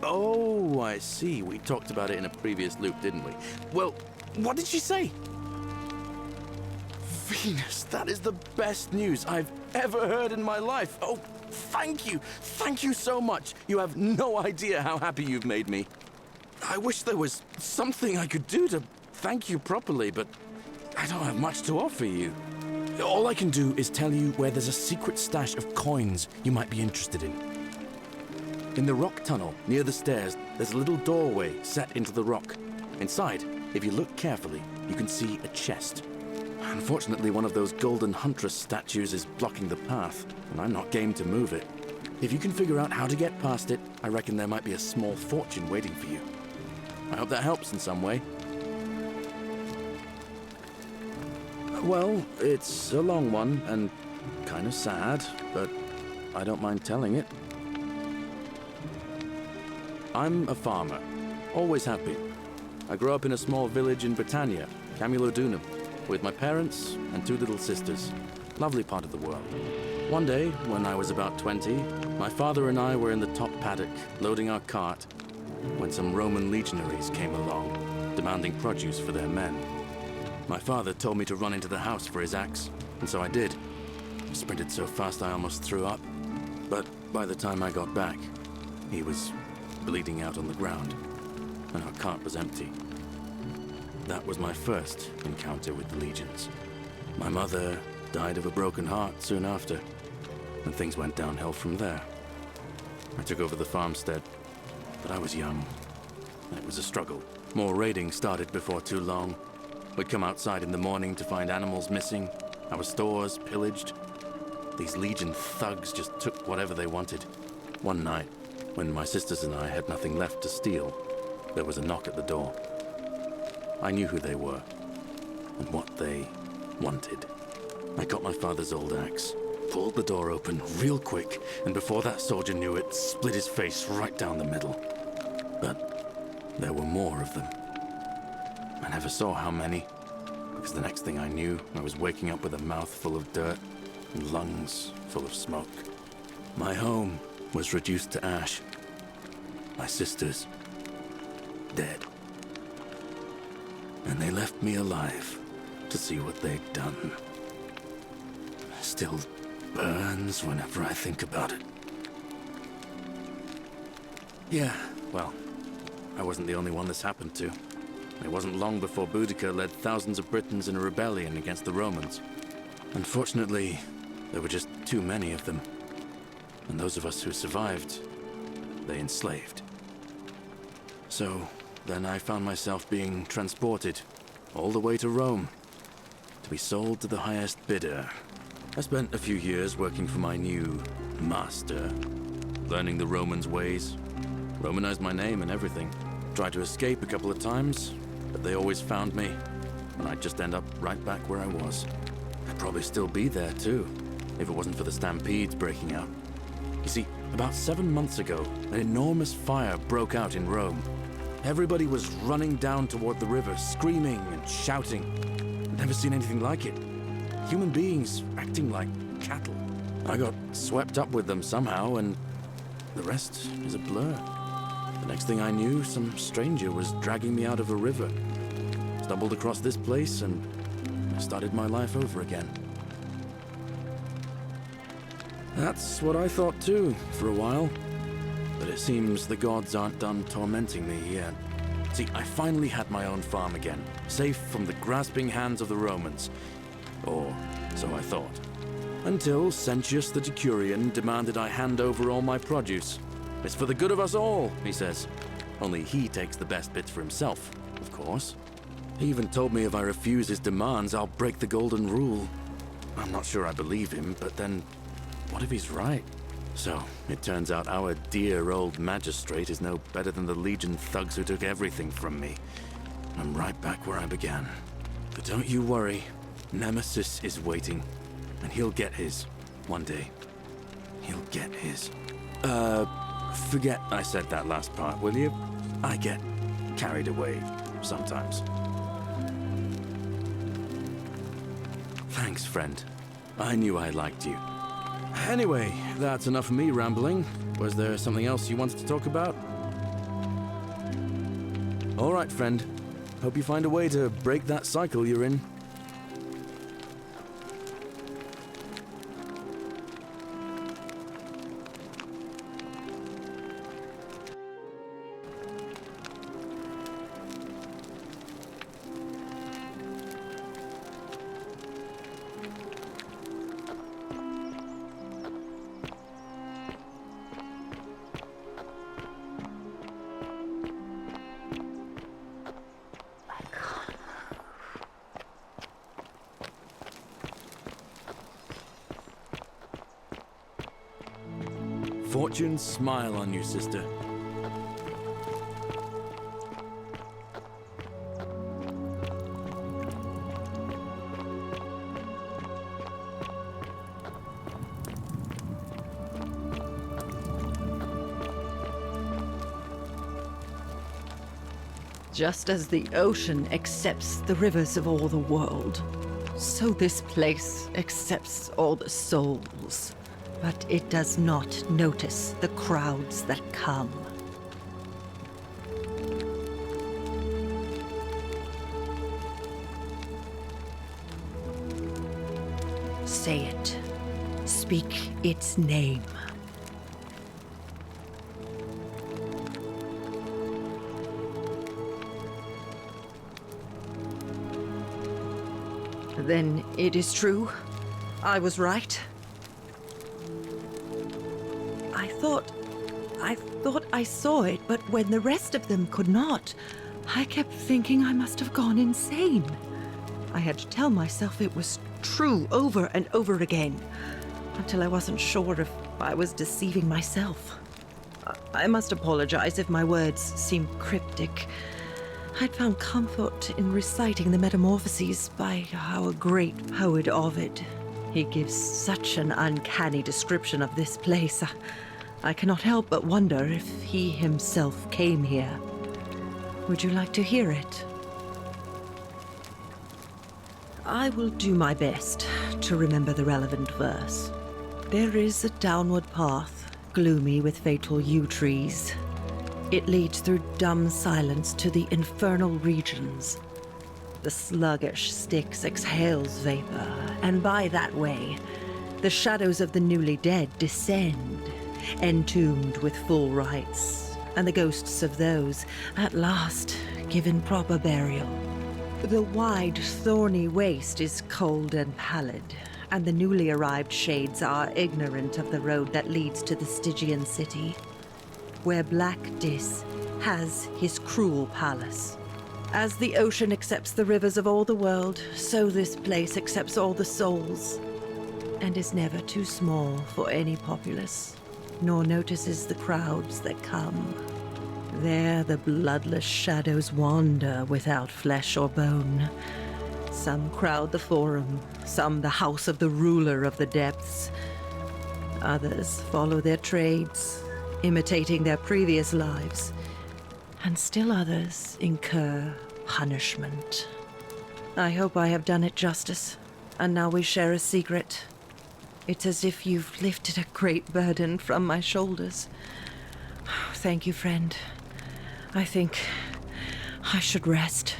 Oh, I see. We talked about it in a previous loop, didn't we? Well, what did she say? Venus, that is the best news I've ever heard in my life. Oh, thank you. Thank you so much. You have no idea how happy you've made me. I wish there was something I could do to thank you properly, but I don't have much to offer you. All I can do is tell you where there's a secret stash of coins you might be interested in. In the rock tunnel near the stairs, there's a little doorway set into the rock. Inside, if you look carefully, you can see a chest. Unfortunately, one of those golden huntress statues is blocking the path, and I'm not game to move it. If you can figure out how to get past it, I reckon there might be a small fortune waiting for you. I hope that helps in some way. Well, it's a long one, and kind of sad, but I don't mind telling it. I'm a farmer. Always have been. I grew up in a small village in Britannia, Camulodunum, with my parents and two little sisters. Lovely part of the world. One day, when I was about 20, my father and I were in the top paddock, loading our cart, when some Roman legionaries came along, demanding produce for their men. My father told me to run into the house for his axe, and so I did. I sprinted so fast I almost threw up. But by the time I got back, he was bleeding out on the ground, and our cart was empty. That was my first encounter with the legions. My mother died of a broken heart soon after, and things went downhill from there. I took over the farmstead, but I was young, and it was a struggle. More raiding started before too long. We'd come outside in the morning to find animals missing, our stores pillaged. These legion thugs just took whatever they wanted. One night, when my sisters and I had nothing left to steal, there was a knock at the door. I knew who they were, and what they wanted. I got my father's old axe, pulled the door open real quick, and before that soldier knew it, split his face right down the middle. But there were more of them. I never saw how many, because the next thing I knew, I was waking up with a mouth full of dirt and lungs full of smoke. My home was reduced to ash. My sisters, dead. And they left me alive to see what they'd done. Still burns whenever I think about it. Yeah, well, I wasn't the only one this happened to. It wasn't long before Boudica led thousands of Britons in a rebellion against the Romans. Unfortunately, there were just too many of them. And those of us who survived, they enslaved. So, then I found myself being transported all the way to Rome to be sold to the highest bidder. I spent a few years working for my new master, learning the Romans' ways, Romanized my name and everything. Tried to escape a couple of times, but they always found me, and I'd just end up right back where I was. I'd probably still be there too, if it wasn't for the stampedes breaking out. You see, about 7 months ago, an enormous fire broke out in Rome. Everybody was running down toward the river, screaming and shouting. I'd never seen anything like it. Human beings acting like cattle. I got swept up with them somehow, and the rest is a blur. The next thing I knew, some stranger was dragging me out of a river. Stumbled across this place, and I started my life over again. That's what I thought too, for a while. But it seems the gods aren't done tormenting me yet. See, I finally had my own farm again, safe from the grasping hands of the Romans. Or so I thought. Until Sentius the Decurion demanded I hand over all my produce. It's for the good of us all, he says. Only he takes the best bits for himself, of course. He even told me if I refuse his demands, I'll break the golden rule. I'm not sure I believe him, but then, what if he's right? So, it turns out our dear old magistrate is no better than the Legion thugs who took everything from me. I'm right back where I began. But don't you worry, Nemesis is waiting, and he'll get his, one day. He'll get his. Forget I said that last part, will you? I get carried away sometimes. Thanks, friend. I knew I liked you. Anyway, that's enough of me rambling. Was there something else you wanted to talk about? All right, friend. Hope you find a way to break that cycle you're in. Fortune smile on you, sister. Just as the ocean accepts the rivers of all the world, so this place accepts all the souls. But it does not notice the crowds that come. Say it. Speak its name. Then it is true. I was right. I thought I saw it, but when the rest of them could not, I kept thinking I must have gone insane. I had to tell myself it was true over and over again, until I wasn't sure if I was deceiving myself. I must apologize if my words seem cryptic. I'd found comfort in reciting the Metamorphoses by our great poet Ovid. He gives such an uncanny description of this place. I cannot help but wonder if he himself came here. Would you like to hear it? I will do my best to remember the relevant verse. There is a downward path, gloomy with fatal yew trees. It leads through dumb silence to the infernal regions. The sluggish Styx exhales vapor, and by that way, the shadows of the newly dead descend, entombed with full rites, and the ghosts of those, at last, given proper burial. The wide, thorny waste is cold and pallid, and the newly arrived shades are ignorant of the road that leads to the Stygian city, where Black Dis has his cruel palace. As the ocean accepts the rivers of all the world, so this place accepts all the souls, and is never too small for any populace, nor notices the crowds that come. There the bloodless shadows wander without flesh or bone. Some crowd the forum, some the house of the ruler of the depths. Others follow their trades, imitating their previous lives. And still others incur punishment. I hope I have done it justice, and now we share a secret. It's as if you've lifted a great burden from my shoulders. Thank you, friend. I think I should rest.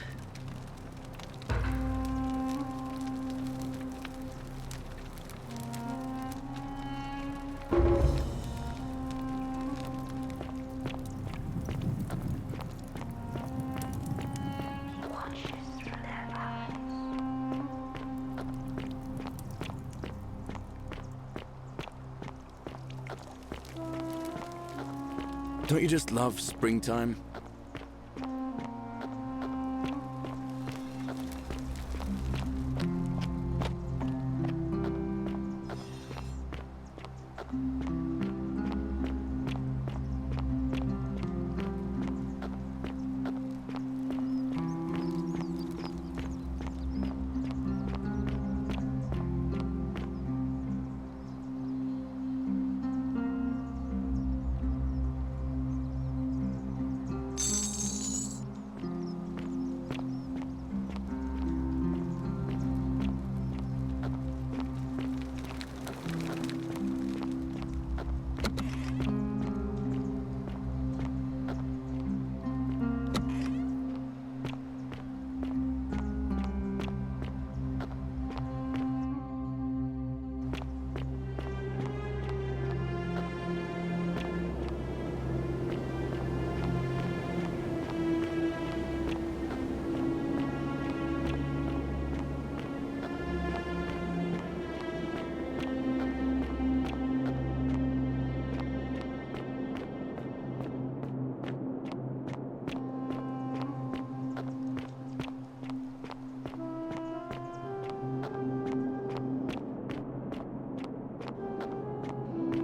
Don't you just love springtime?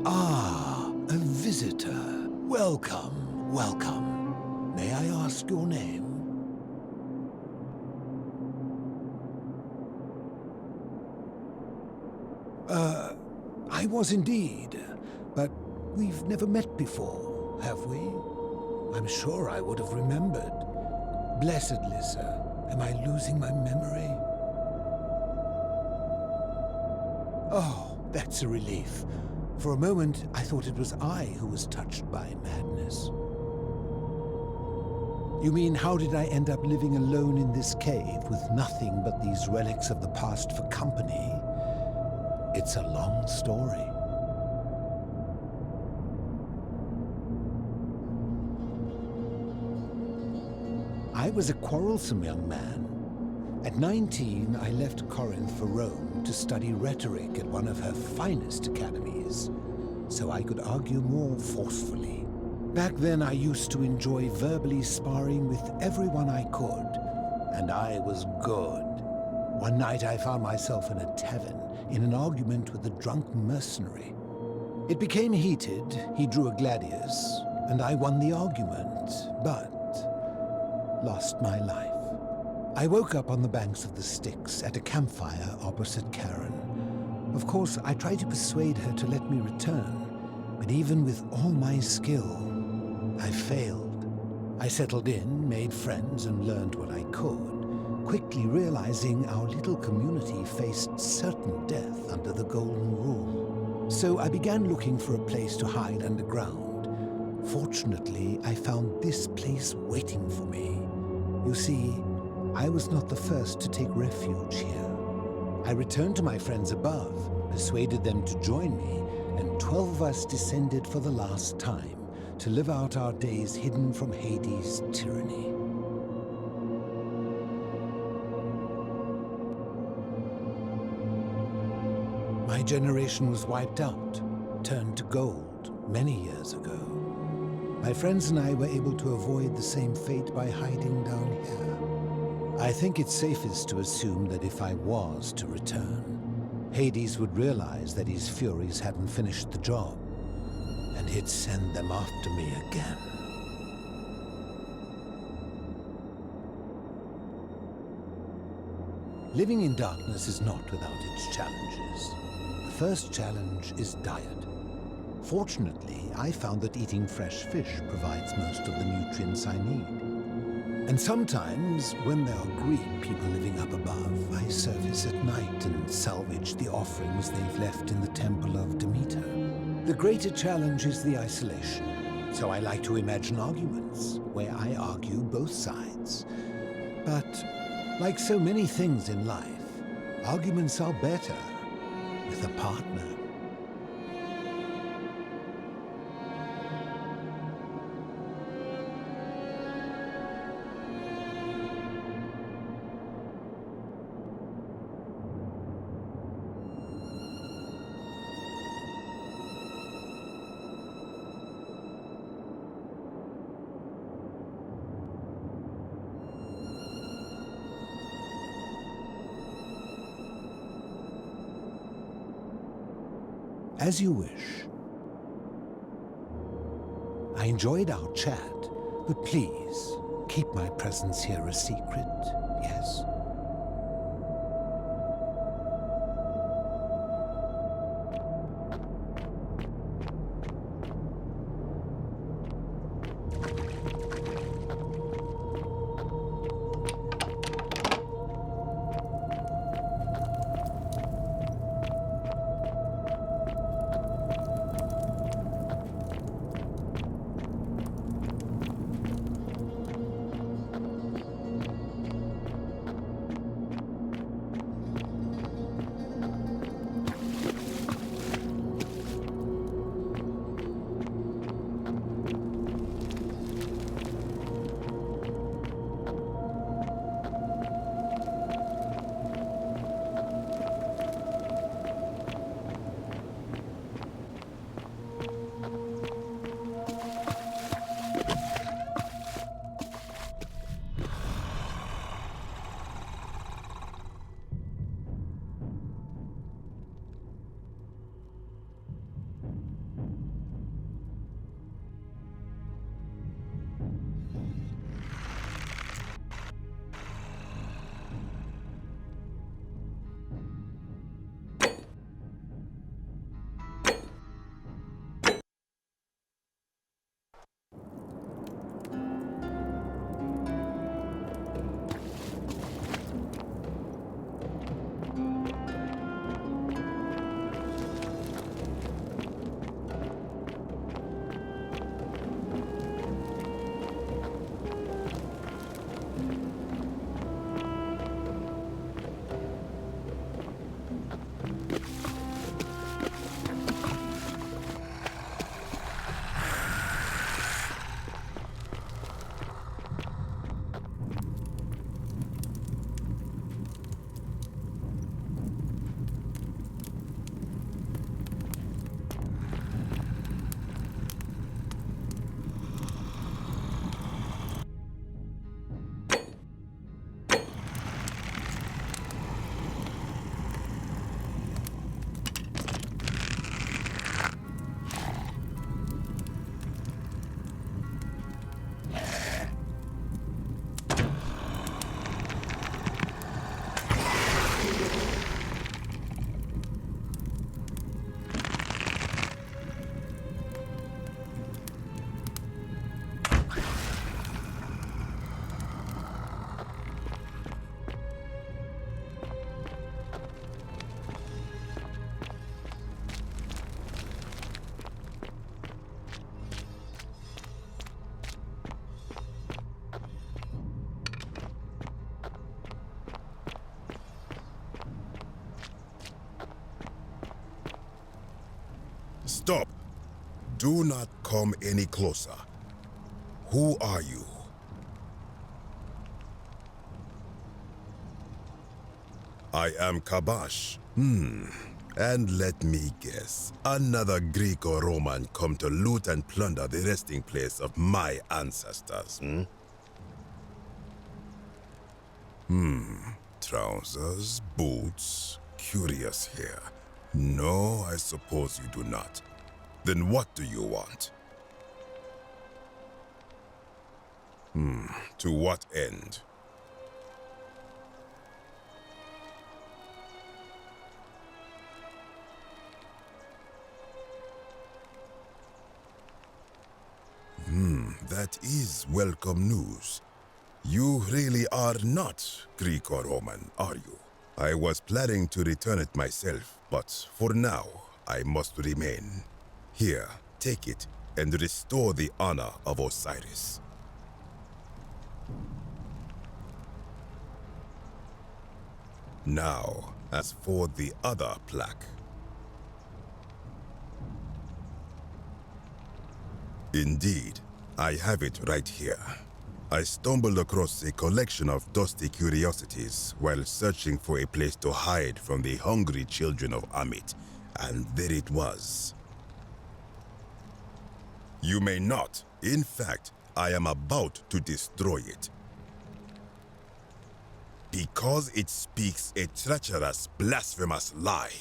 A visitor. Welcome, welcome. May I ask your name? I was indeed, but we've never met before, have we? I'm sure I would have remembered. Blessed Lissa, am I losing my memory? Oh, that's a relief. For a moment, I thought it was I who was touched by madness. You mean, how did I end up living alone in this cave with nothing but these relics of the past for company? It's a long story. I was a quarrelsome young man. At 19, I left Corinth for Rome to study rhetoric at one of her finest academies, so I could argue more forcefully. Back then, I used to enjoy verbally sparring with everyone I could, and I was good. One night, I found myself in a tavern in an argument with a drunk mercenary. It became heated, he drew a gladius, and I won the argument, but lost my life. I woke up on the banks of the Styx at a campfire opposite Karen. Of course, I tried to persuade her to let me return, but even with all my skill, I failed. I settled in, made friends, and learned what I could, quickly realizing our little community faced certain death under the Golden Rule. So I began looking for a place to hide underground. Fortunately, I found this place waiting for me. You see, I was not the first to take refuge here. I returned to my friends above, persuaded them to join me, and 12 of us descended for the last time to live out our days hidden from Hades' tyranny. My generation was wiped out, turned to gold, many years ago. My friends and I were able to avoid the same fate by hiding down here. I think it's safest to assume that if I was to return, Hades would realize that his furies hadn't finished the job, and he'd send them after me again. Living in darkness is not without its challenges. The first challenge is diet. Fortunately, I found that eating fresh fish provides most of the nutrients I need. And sometimes, when there are Greek people living up above, I surface at night and salvage the offerings they've left in the temple of Demeter. The greater challenge is the isolation, so I like to imagine arguments, where I argue both sides. But, like so many things in life, arguments are better with a partner. As you wish. I enjoyed our chat, but please, keep my presence here a secret, yes? Stop! Do not come any closer. Who are you? I am Kabash. And let me guess, another Greek or Roman come to loot and plunder the resting place of my ancestors, Trousers, boots, curious here. No, I suppose you do not. Then what do you want? To what end? That is welcome news. You really are not Greek or Roman, are you? I was planning to return it myself, but for now, I must remain. Here, take it and restore the honor of Osiris. Now, as for the other plaque. Indeed, I have it right here. I stumbled across a collection of dusty curiosities while searching for a place to hide from the hungry children of Amit, and there it was. You may not. In fact, I am about to destroy it. Because it speaks a treacherous, blasphemous lie.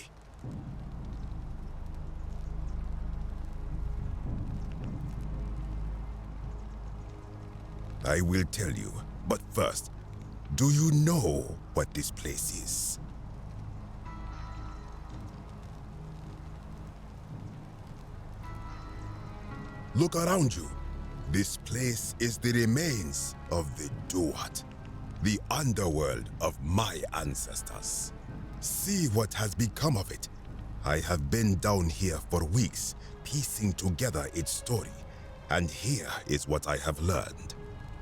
I will tell you, but first, do you know what this place is? Look around you. This place is the remains of the Duat, the underworld of my ancestors. See what has become of it. I have been down here for weeks, piecing together its story, and here is what I have learned.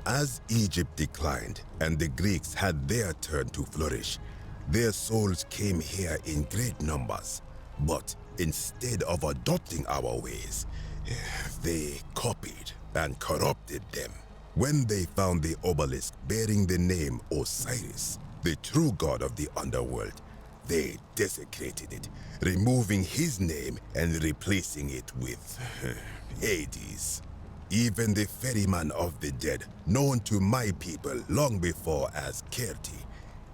As Egypt declined and the Greeks had their turn to flourish, their souls came here in great numbers. But instead of adopting our ways, they copied and corrupted them. When they found the obelisk bearing the name Osiris, the true god of the underworld, they desecrated it, removing his name and replacing it with Hades. Even the ferryman of the dead, known to my people long before as Kerti,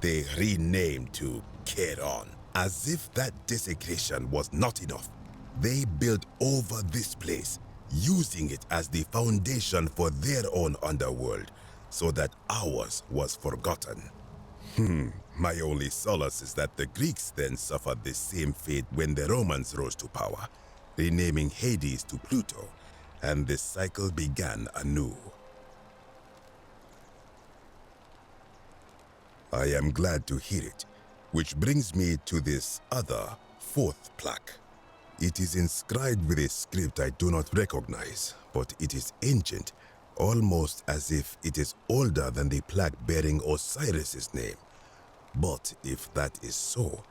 they renamed to Keron. As if that desecration was not enough, they built over this place, using it as the foundation for their own underworld, so that ours was forgotten. My only solace is that the Greeks then suffered the same fate when the Romans rose to power, renaming Hades to Pluto, and the cycle began anew. I am glad to hear it, which brings me to this other, fourth plaque. It is inscribed with a script I do not recognize, but it is ancient, almost as if it is older than the plaque bearing Osiris's name. But if that is so,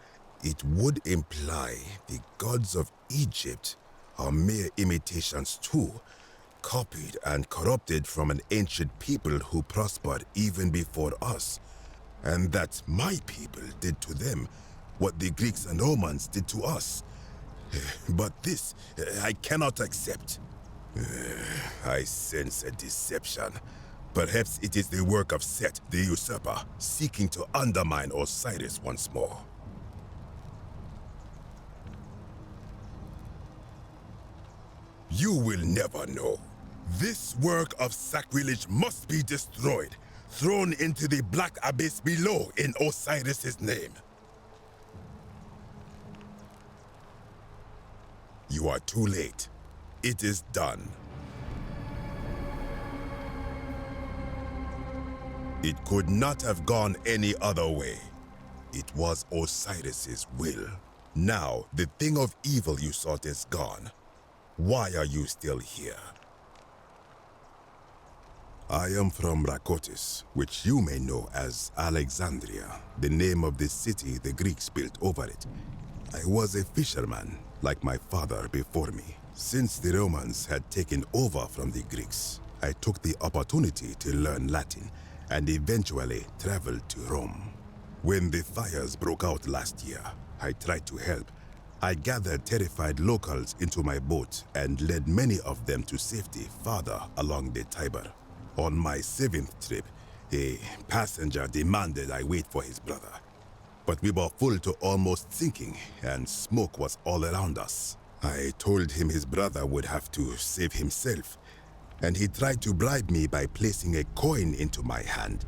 it would imply the gods of Egypt are mere imitations too, copied and corrupted from an ancient people who prospered even before us, and that my people did to them what the Greeks and Romans did to us. But this, I cannot accept. I sense a deception. Perhaps it is the work of Set, the usurper, seeking to undermine Osiris once more. You will never know. This work of sacrilege must be destroyed, thrown into the black abyss below in Osiris's name. You are too late. It is done. It could not have gone any other way. It was Osiris's will. Now, the thing of evil you sought is gone. Why are you still here? I am from Rakotis, which you may know as Alexandria, the name of the city the Greeks built over it. I was a fisherman, like my father before me. Since the Romans had taken over from the Greeks, I took the opportunity to learn Latin and eventually traveled to Rome. When the fires broke out last year, I tried to help. I gathered terrified locals into my boat and led many of them to safety farther along the Tiber. On my 7th trip, a passenger demanded I wait for his brother. But we were full to almost sinking, and smoke was all around us. I told him his brother would have to save himself, and he tried to bribe me by placing a coin into my hand.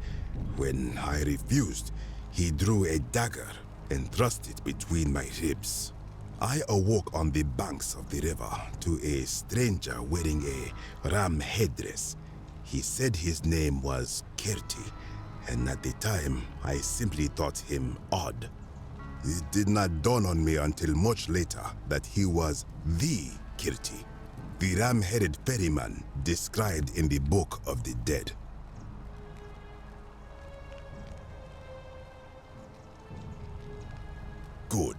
When I refused, he drew a dagger and thrust it between my ribs. I awoke on the banks of the river to a stranger wearing a ram headdress. He said his name was Kirti, and at the time, I simply thought him odd. It did not dawn on me until much later that he was the Kirti, the ram-headed ferryman described in the Book of the Dead. Good.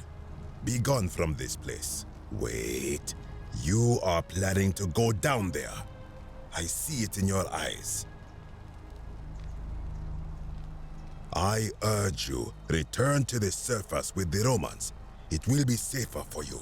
Be gone from this place. Wait. You are planning to go down there. I see it in your eyes. I urge you, return to the surface with the Romans. It will be safer for you.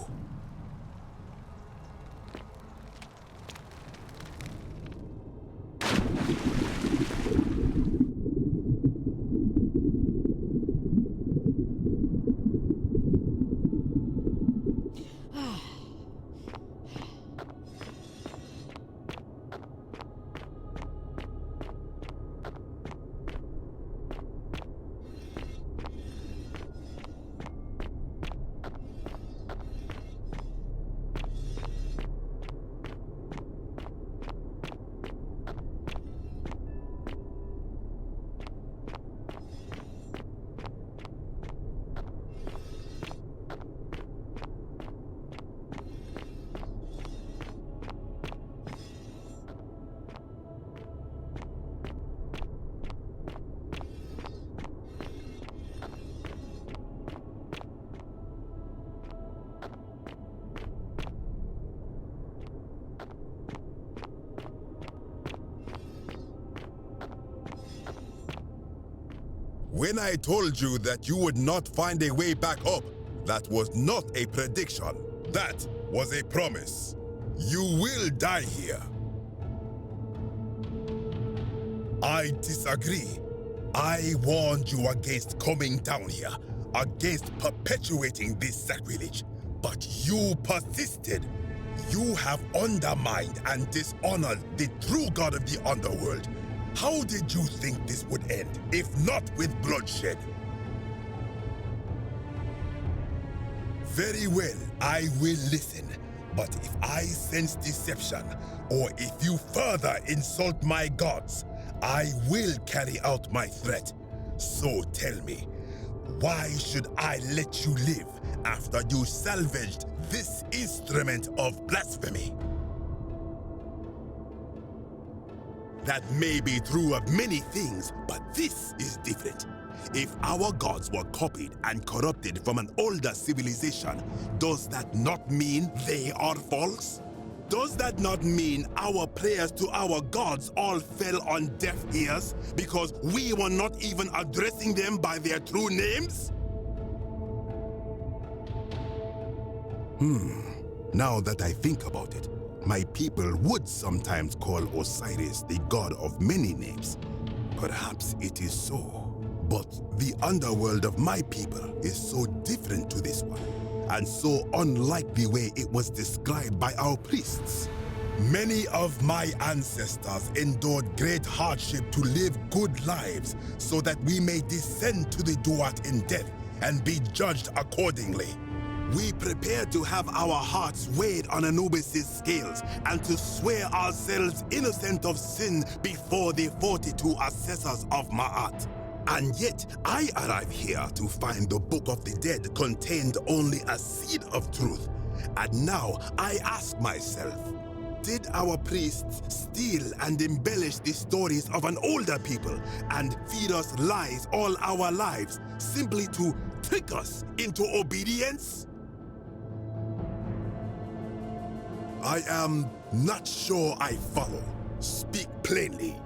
When I told you that you would not find a way back up, that was not a prediction. That was a promise. You will die here. I disagree. I warned you against coming down here, against perpetuating this sacrilege, but you persisted. You have undermined and dishonored the true God of the underworld. How did you think this would end, if not with bloodshed? Very well, I will listen. But if I sense deception, or if you further insult my gods, I will carry out my threat. So tell me, why should I let you live after you salvaged this instrument of blasphemy? That may be true of many things, but this is different. If our gods were copied and corrupted from an older civilization, does that not mean they are false? Does that not mean our prayers to our gods all fell on deaf ears because we were not even addressing them by their true names? Now that I think about it, my people would sometimes call Osiris the god of many names. Perhaps it is so. But the underworld of my people is so different to this one, and so unlike the way it was described by our priests. Many of my ancestors endured great hardship to live good lives so that we may descend to the Duat in death and be judged accordingly. We prepare to have our hearts weighed on Anubis' scales and to swear ourselves innocent of sin before the 42 assessors of Ma'at. And yet, I arrive here to find the Book of the Dead contained only a seed of truth. And now I ask myself, did our priests steal and embellish the stories of an older people and feed us lies all our lives simply to trick us into obedience? I am not sure I follow. Speak plainly.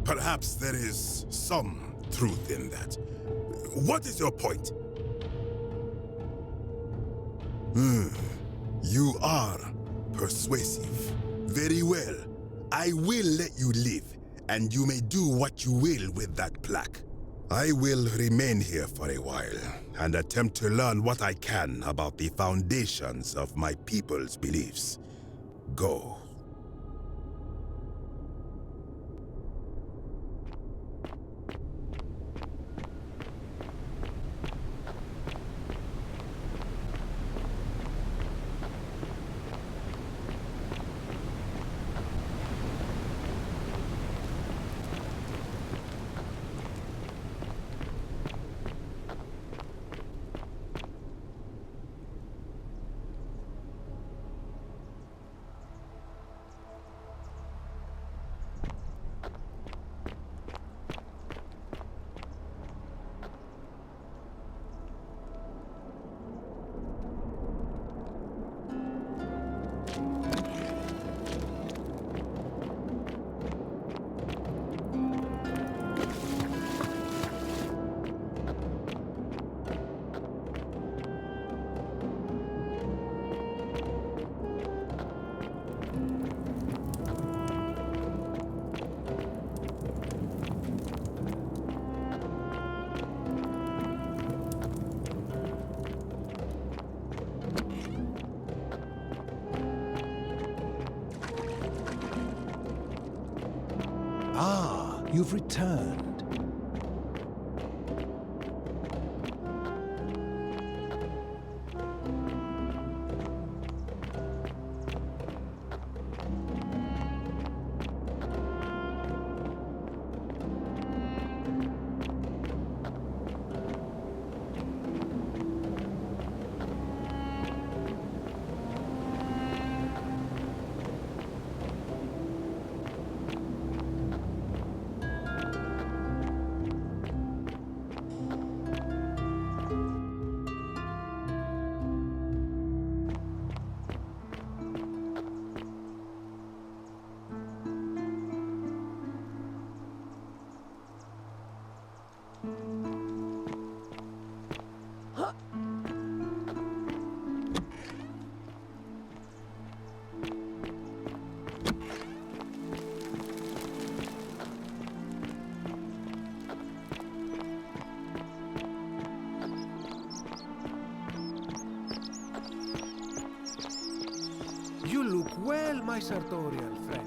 Perhaps there is some truth in that. What is your point? You are persuasive. Very well. I will let you live, and you may do what you will with that plaque. I will remain here for a while and attempt to learn what I can about the foundations of my people's beliefs. Go. Ah, you've returned. You look well, my sartorial friend.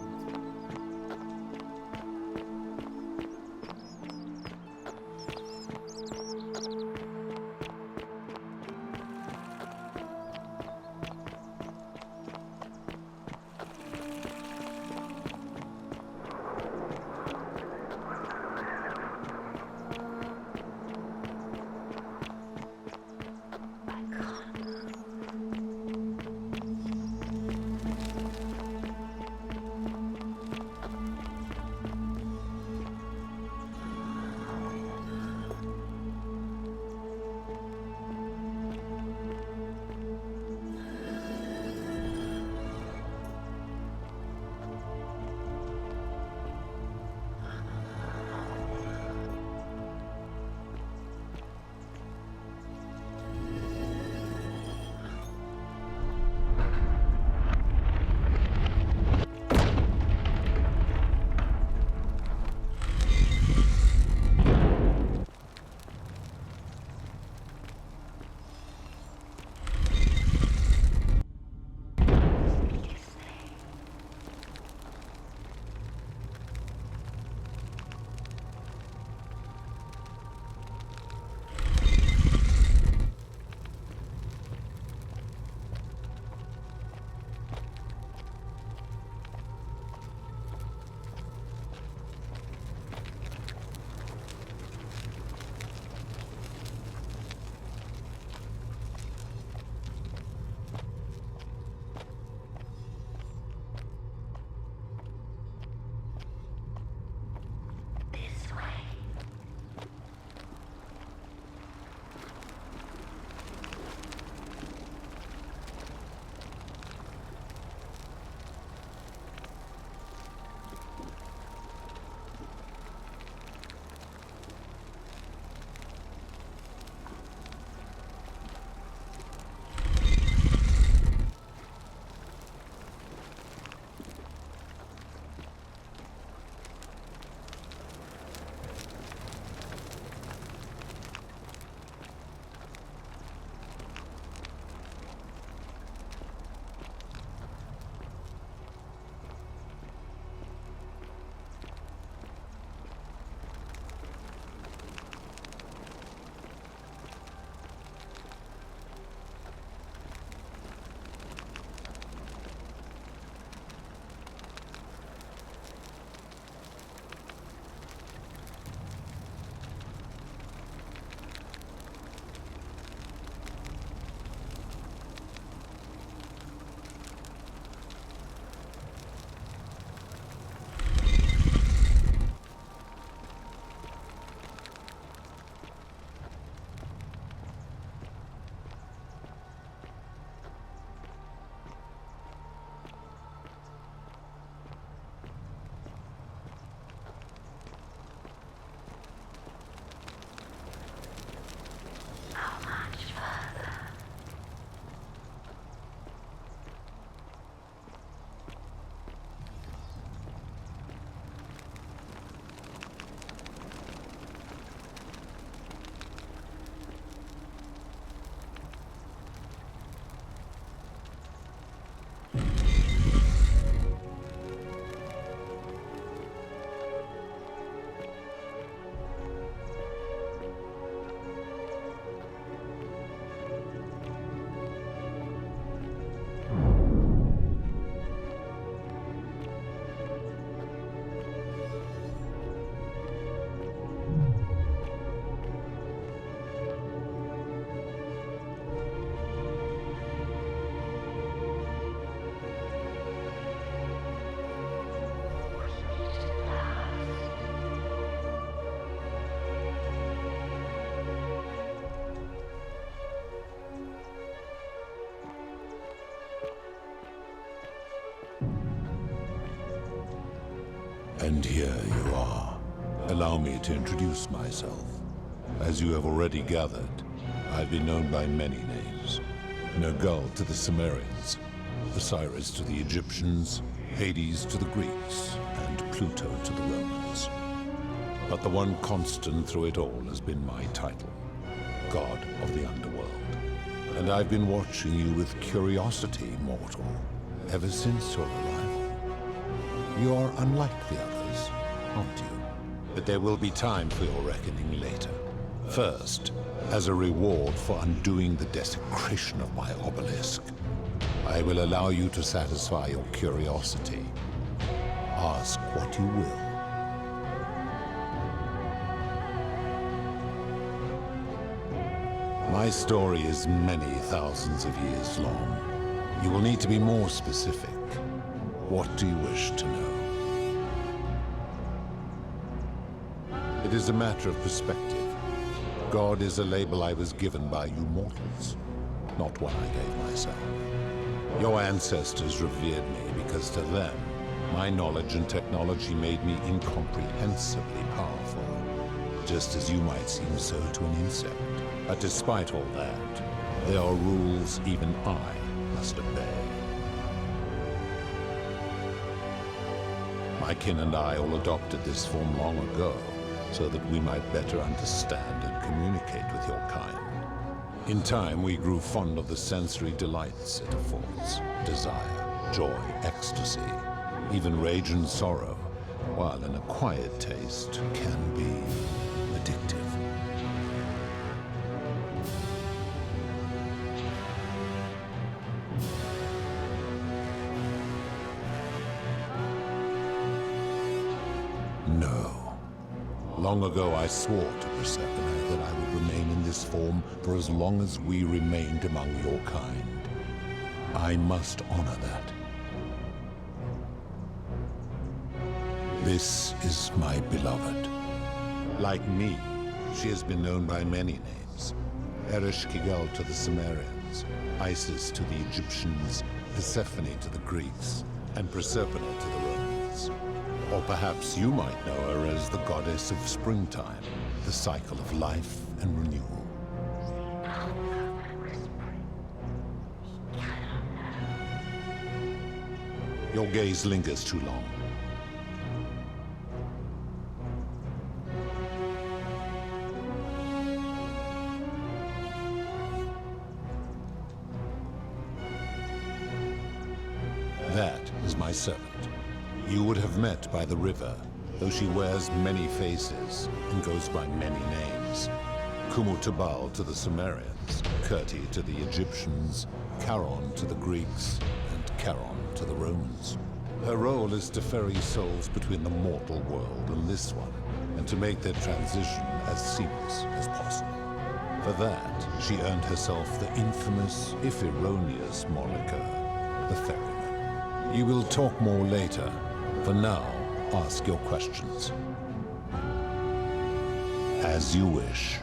And here you are. Allow me to introduce myself. As you have already gathered, I've been known by many names. Nergal to the Sumerians, Osiris to the Egyptians, Hades to the Greeks, and Pluto to the Romans. But the one constant through it all has been my title, God of the Underworld. And I've been watching you with curiosity, mortal, ever since your arrival. You are unlike the others, aren't you? But there will be time for your reckoning later. First, as a reward for undoing the desecration of my obelisk, I will allow you to satisfy your curiosity. Ask what you will. My story is many thousands of years long. You will need to be more specific. What do you wish to know? It is a matter of perspective. God is a label I was given by you mortals, not one I gave myself. Your ancestors revered me because to them, my knowledge and technology made me incomprehensibly powerful, just as you might seem so to an insect. But despite all that, there are rules even I must obey. My kin and I all adopted this form long ago, so that we might better understand and communicate with your kind. In time, we grew fond of the sensory delights it affords: desire, joy, ecstasy, even rage and sorrow, while an acquired taste can be addictive. No. Long ago I swore to Persephone that I would remain in this form for as long as we remained among your kind. I must honor that. This is my beloved. Like me, she has been known by many names. Ereshkigal to the Sumerians, Isis to the Egyptians, Persephone to the Greeks, and Proserpina to the Romans. Or perhaps you might know her as the goddess of springtime, the cycle of life and renewal. Your gaze lingers too long. That is my servant. You would have met by the river, though she wears many faces and goes by many names. Kumutabal to the Sumerians, Kirti to the Egyptians, Charon to the Greeks, and Charon to the Romans. Her role is to ferry souls between the mortal world and this one, and to make their transition as seamless as possible. For that, she earned herself the infamous, if erroneous, moniker, the Ferryman. You will talk more later. For now, ask your questions. As you wish.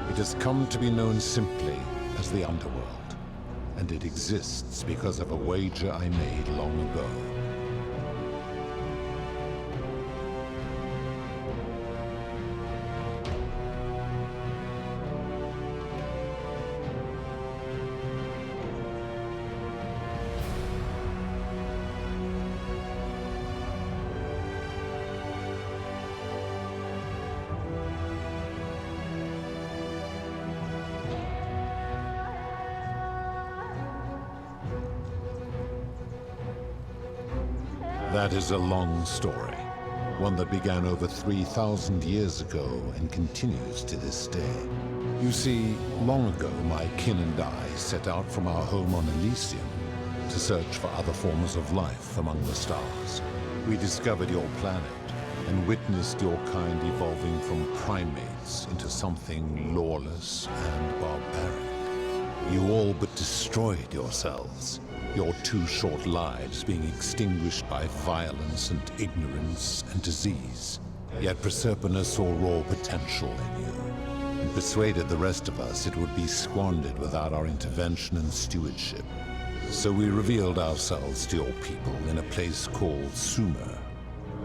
It has come to be known simply as the Underworld, and it exists because of a wager I made long ago. That is a long story, one that began over 3,000 years ago and continues to this day. You see, long ago my kin and I set out from our home on Elysium to search for other forms of life among the stars. We discovered your planet and witnessed your kind evolving from primates into something lawless and barbaric. You all but destroyed yourselves. Your 2 short lives being extinguished by violence and ignorance and disease. Yet Proserpina saw raw potential in you, and persuaded the rest of us it would be squandered without our intervention and stewardship. So we revealed ourselves to your people in a place called Sumer,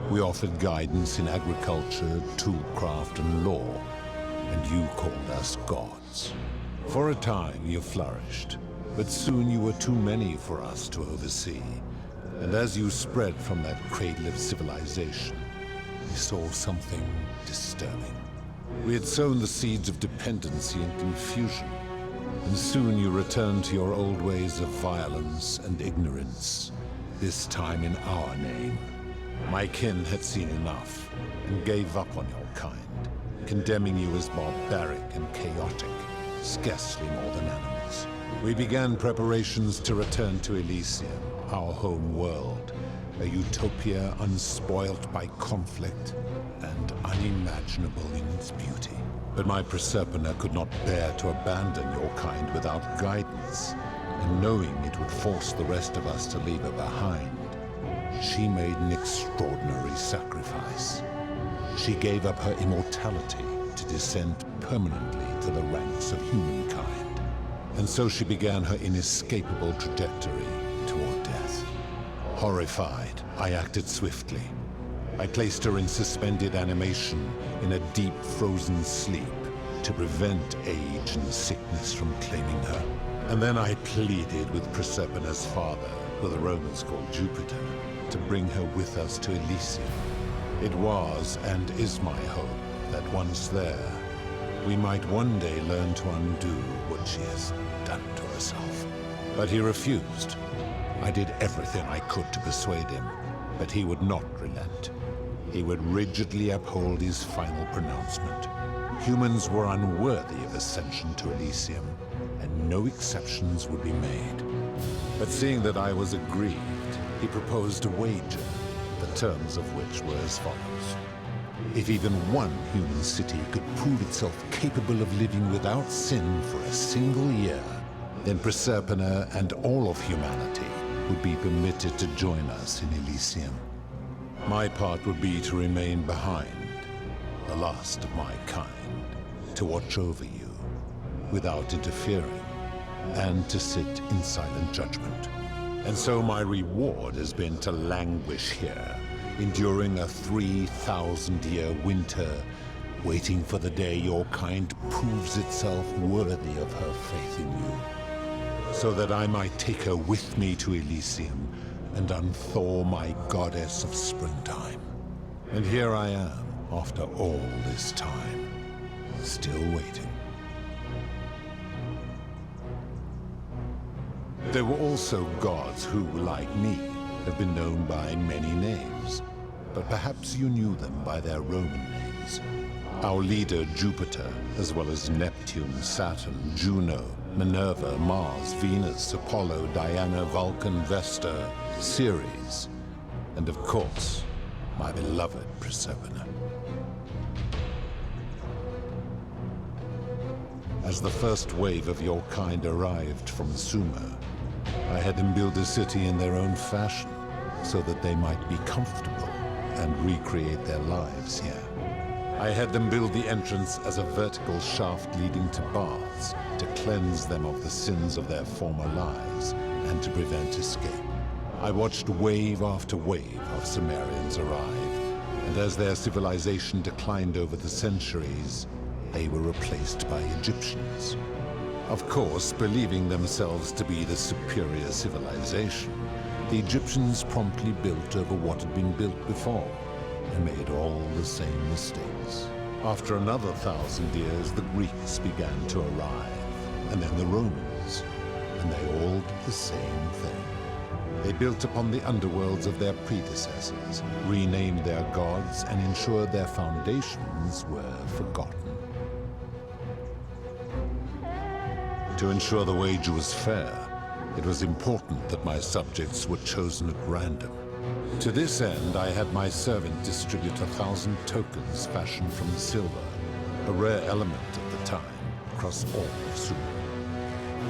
We offered guidance in agriculture, toolcraft, and law, and you called us gods. For a time, you flourished, but soon you were too many for us to oversee. And as you spread from that cradle of civilization, we saw something disturbing. We had sown the seeds of dependency and confusion, and soon you returned to your old ways of violence and ignorance, this time in our name. My kin had seen enough and gave up on your kind, condemning you as barbaric and chaotic, scarcely more than animals. We began preparations to return to Elysium, our home world, a utopia unspoilt by conflict and unimaginable in its beauty. But my Proserpina could not bear to abandon your kind without guidance, and knowing it would force the rest of us to leave her behind, she made an extraordinary sacrifice. She gave up her immortality to descend permanently to the ranks of humankind. And so she began her inescapable trajectory toward death. Horrified, I acted swiftly. I placed her in suspended animation in a deep frozen sleep to prevent age and sickness from claiming her. And then I pleaded with Proserpina's father, who the Romans called Jupiter, to bring her with us to Elysium. It was and is my hope that once there, we might one day learn to undo what she has done to herself. But he refused. I did everything I could to persuade him, but he would not relent. He would rigidly uphold his final pronouncement. Humans were unworthy of ascension to Elysium, and no exceptions would be made. But seeing that I was aggrieved, he proposed a wager, the terms of which were as follows. If even one human city could prove itself capable of living without sin for a single year, then Proserpina and all of humanity would be permitted to join us in Elysium. My part would be to remain behind, the last of my kind, to watch over you without interfering, and to sit in silent judgment. And so my reward has been to languish here, enduring a 3,000-year winter, waiting for the day your kind proves itself worthy of her faith in you, so that I might take her with me to Elysium and unthaw my goddess of springtime. And here I am, after all this time, still waiting. There were also gods who, like me, have been known by many names, but perhaps you knew them by their Roman names. Our leader, Jupiter, as well as Neptune, Saturn, Juno, Minerva, Mars, Venus, Apollo, Diana, Vulcan, Vesta, Ceres, and of course, my beloved Proserpina. As the first wave of your kind arrived from Sumer, I had them build a city in their own fashion, so that they might be comfortable and recreate their lives here. I had them build the entrance as a vertical shaft leading to baths, to cleanse them of the sins of their former lives, and to prevent escape. I watched wave after wave of Sumerians arrive, and as their civilization declined over the centuries, they were replaced by Egyptians. Of course, believing themselves to be the superior civilization, the Egyptians promptly built over what had been built before, and made all the same mistakes. After another 1,000 years, the Greeks began to arrive, and then the Romans, and they all did the same thing. They built upon the underworlds of their predecessors, renamed their gods, and ensured their foundations were forgotten. To ensure the wager was fair, it was important that my subjects were chosen at random. To this end, I had my servant distribute 1,000 tokens fashioned from silver, a rare element at the time, across all of Sumer.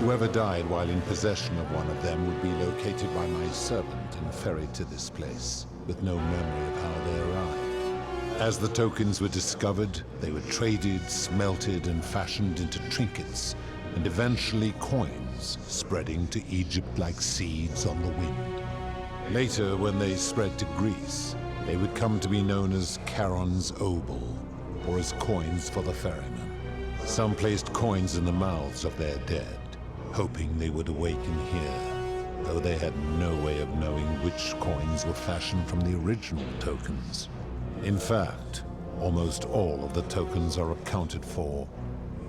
Whoever died while in possession of one of them would be located by my servant and ferried to this place, with no memory of how they arrived. As the tokens were discovered, they were traded, smelted, and fashioned into trinkets, and eventually coins, spreading to Egypt like seeds on the wind. Later, when they spread to Greece, They would come to be known as Charon's Obol, or as coins for the ferryman. Some placed coins in the mouths of their dead, hoping they would awaken here, though they had no way of knowing which coins were fashioned from the original tokens. In fact, almost all of the tokens are accounted for.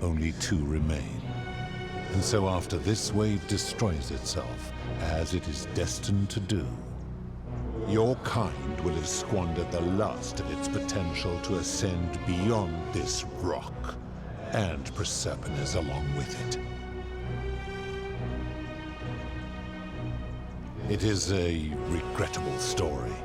Only 2 remain. And so after this wave destroys itself, as it is destined to do, your kind will have squandered the last of its potential to ascend beyond this rock, and Persepolis along with it. It is a regrettable story.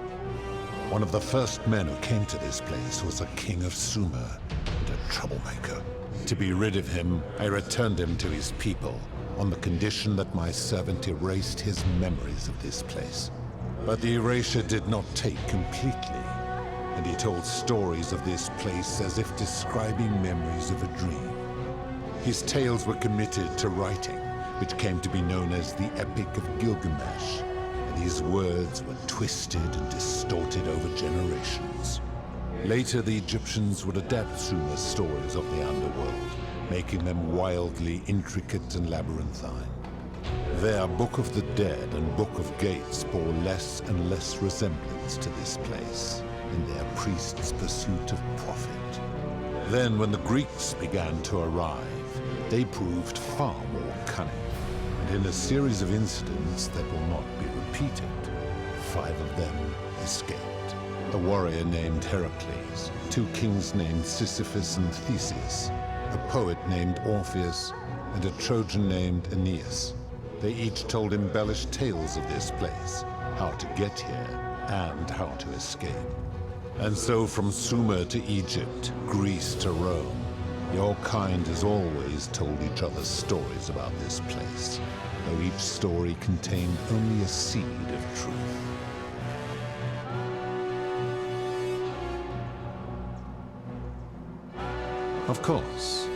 One of the first men who came to this place was a king of Sumer, and a troublemaker. To be rid of him, I returned him to his people, on the condition that my servant erased his memories of this place. But the erasure did not take completely, and he told stories of this place as if describing memories of a dream. His tales were committed to writing, which came to be known as the Epic of Gilgamesh, and his words were twisted and distorted over generations. Later, the Egyptians would adapt Sumer's stories of the underworld, making them wildly intricate and labyrinthine. Their Book of the Dead and Book of Gates bore less and less resemblance to this place in their priests' pursuit of profit. Then, when the Greeks began to arrive, they proved far more cunning, and in a series of incidents that will not be repeated, 5 of them escaped. A warrior named Heracles, 2 kings named Sisyphus and Theseus, a poet named Orpheus, and a Trojan named Aeneas. They each told embellished tales of this place, how to get here, and how to escape. And so from Sumer to Egypt, Greece to Rome, your kind has always told each other stories about this place, though each story contained only a seed of truth. Of course.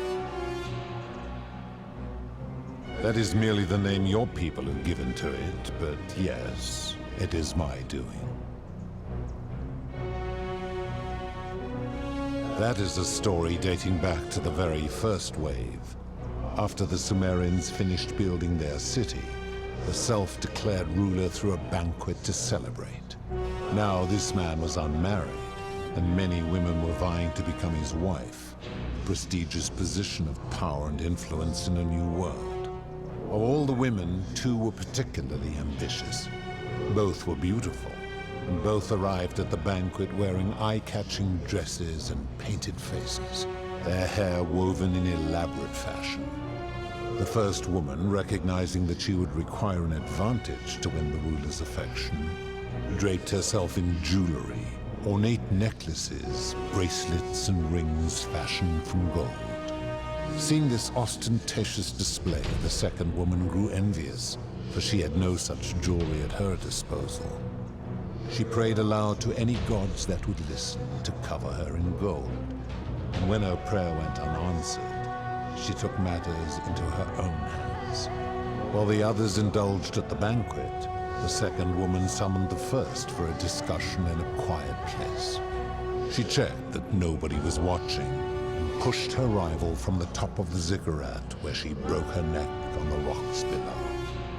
That is merely the name your people have given to it, but yes, it is my doing. That is a story dating back to the very first wave. After the Sumerians finished building their city, the self-declared ruler threw a banquet to celebrate. Now this man was unmarried, and many women were vying to become his wife, a prestigious position of power and influence in a new world. Of all the women, 2 were particularly ambitious. Both were beautiful, and both arrived at the banquet wearing eye-catching dresses and painted faces, their hair woven in elaborate fashion. The first woman, recognizing that she would require an advantage to win the ruler's affection, draped herself in jewelry, ornate necklaces, bracelets, and rings fashioned from gold. Seeing this ostentatious display, the second woman grew envious, for she had no such jewelry at her disposal. She prayed aloud to any gods that would listen to cover her in gold, and when her prayer went unanswered, she took matters into her own hands. While the others indulged at the banquet, the second woman summoned the first for a discussion in a quiet place. She checked that nobody was watching, pushed her rival from the top of the ziggurat, where she broke her neck on the rocks below.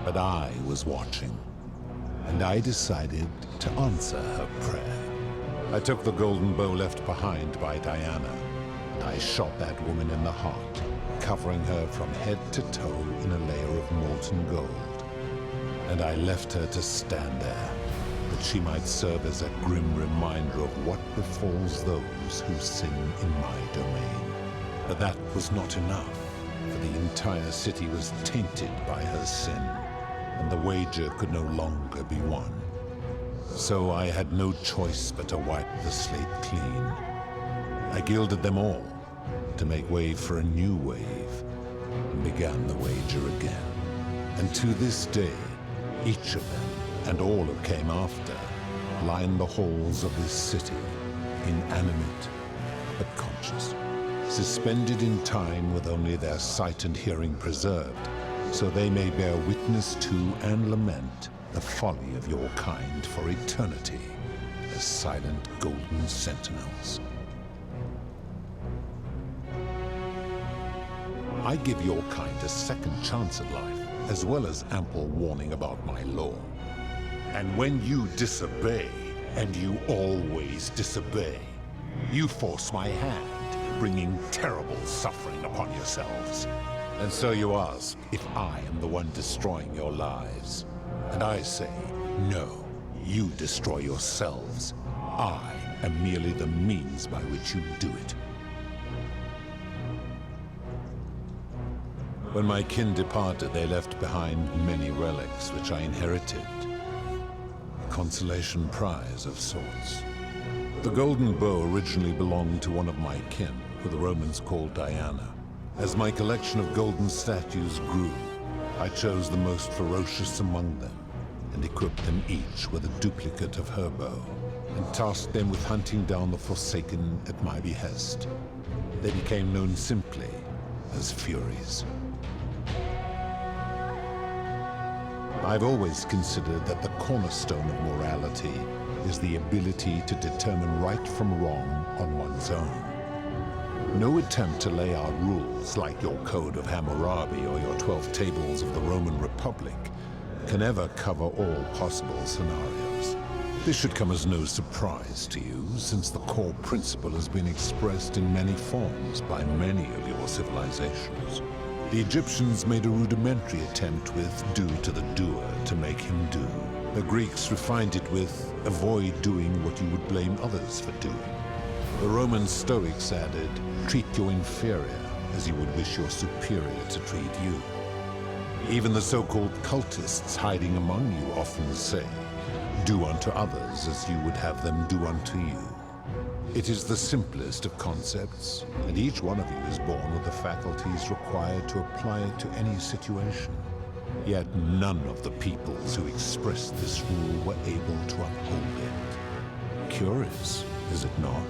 But I was watching, and I decided to answer her prayer. I took the golden bow left behind by Diana, and I shot that woman in the heart, covering her from head to toe in a layer of molten gold. And I left her to stand there, that she might serve as a grim reminder of what befalls those who sin in my domain. But that was not enough, for the entire city was tainted by her sin, and the wager could no longer be won. So I had no choice but to wipe the slate clean. I gilded them all, to make way for a new wave, and began the wager again. And to this day, each of them, and all who came after, line the halls of this city, inanimate but conscious, suspended in time with only their sight and hearing preserved, so they may bear witness to and lament the folly of your kind for eternity, the silent golden sentinels. I give your kind a second chance at life, as well as ample warning about my law. And when you disobey, and you always disobey, you force my hand, bringing terrible suffering upon yourselves. And so you ask if I am the one destroying your lives. And I say, no, you destroy yourselves. I am merely the means by which you do it. When my kin departed, they left behind many relics which I inherited. A consolation prize of sorts. The golden bow originally belonged to one of my kin, who the Romans called Diana. As my collection of golden statues grew, I chose the most ferocious among them, and equipped them each with a duplicate of her bow, and tasked them with hunting down the Forsaken at my behest. They became known simply as Furies. I've always considered that the cornerstone of morality is the ability to determine right from wrong on one's own. No attempt to lay out rules like your Code of Hammurabi or your 12 Tables of the Roman Republic can ever cover all possible scenarios. This should come as no surprise to you, since the core principle has been expressed in many forms by many of your civilizations. The Egyptians made a rudimentary attempt with do to the doer to make him do. The Greeks refined it with avoid doing what you would blame others for doing. The Roman Stoics added, treat your inferior as you would wish your superior to treat you. Even the so-called cultists hiding among you often say, do unto others as you would have them do unto you. It is the simplest of concepts, and each one of you is born with the faculties required to apply it to any situation. Yet none of the peoples who expressed this rule were able to uphold it. Curious, is it not?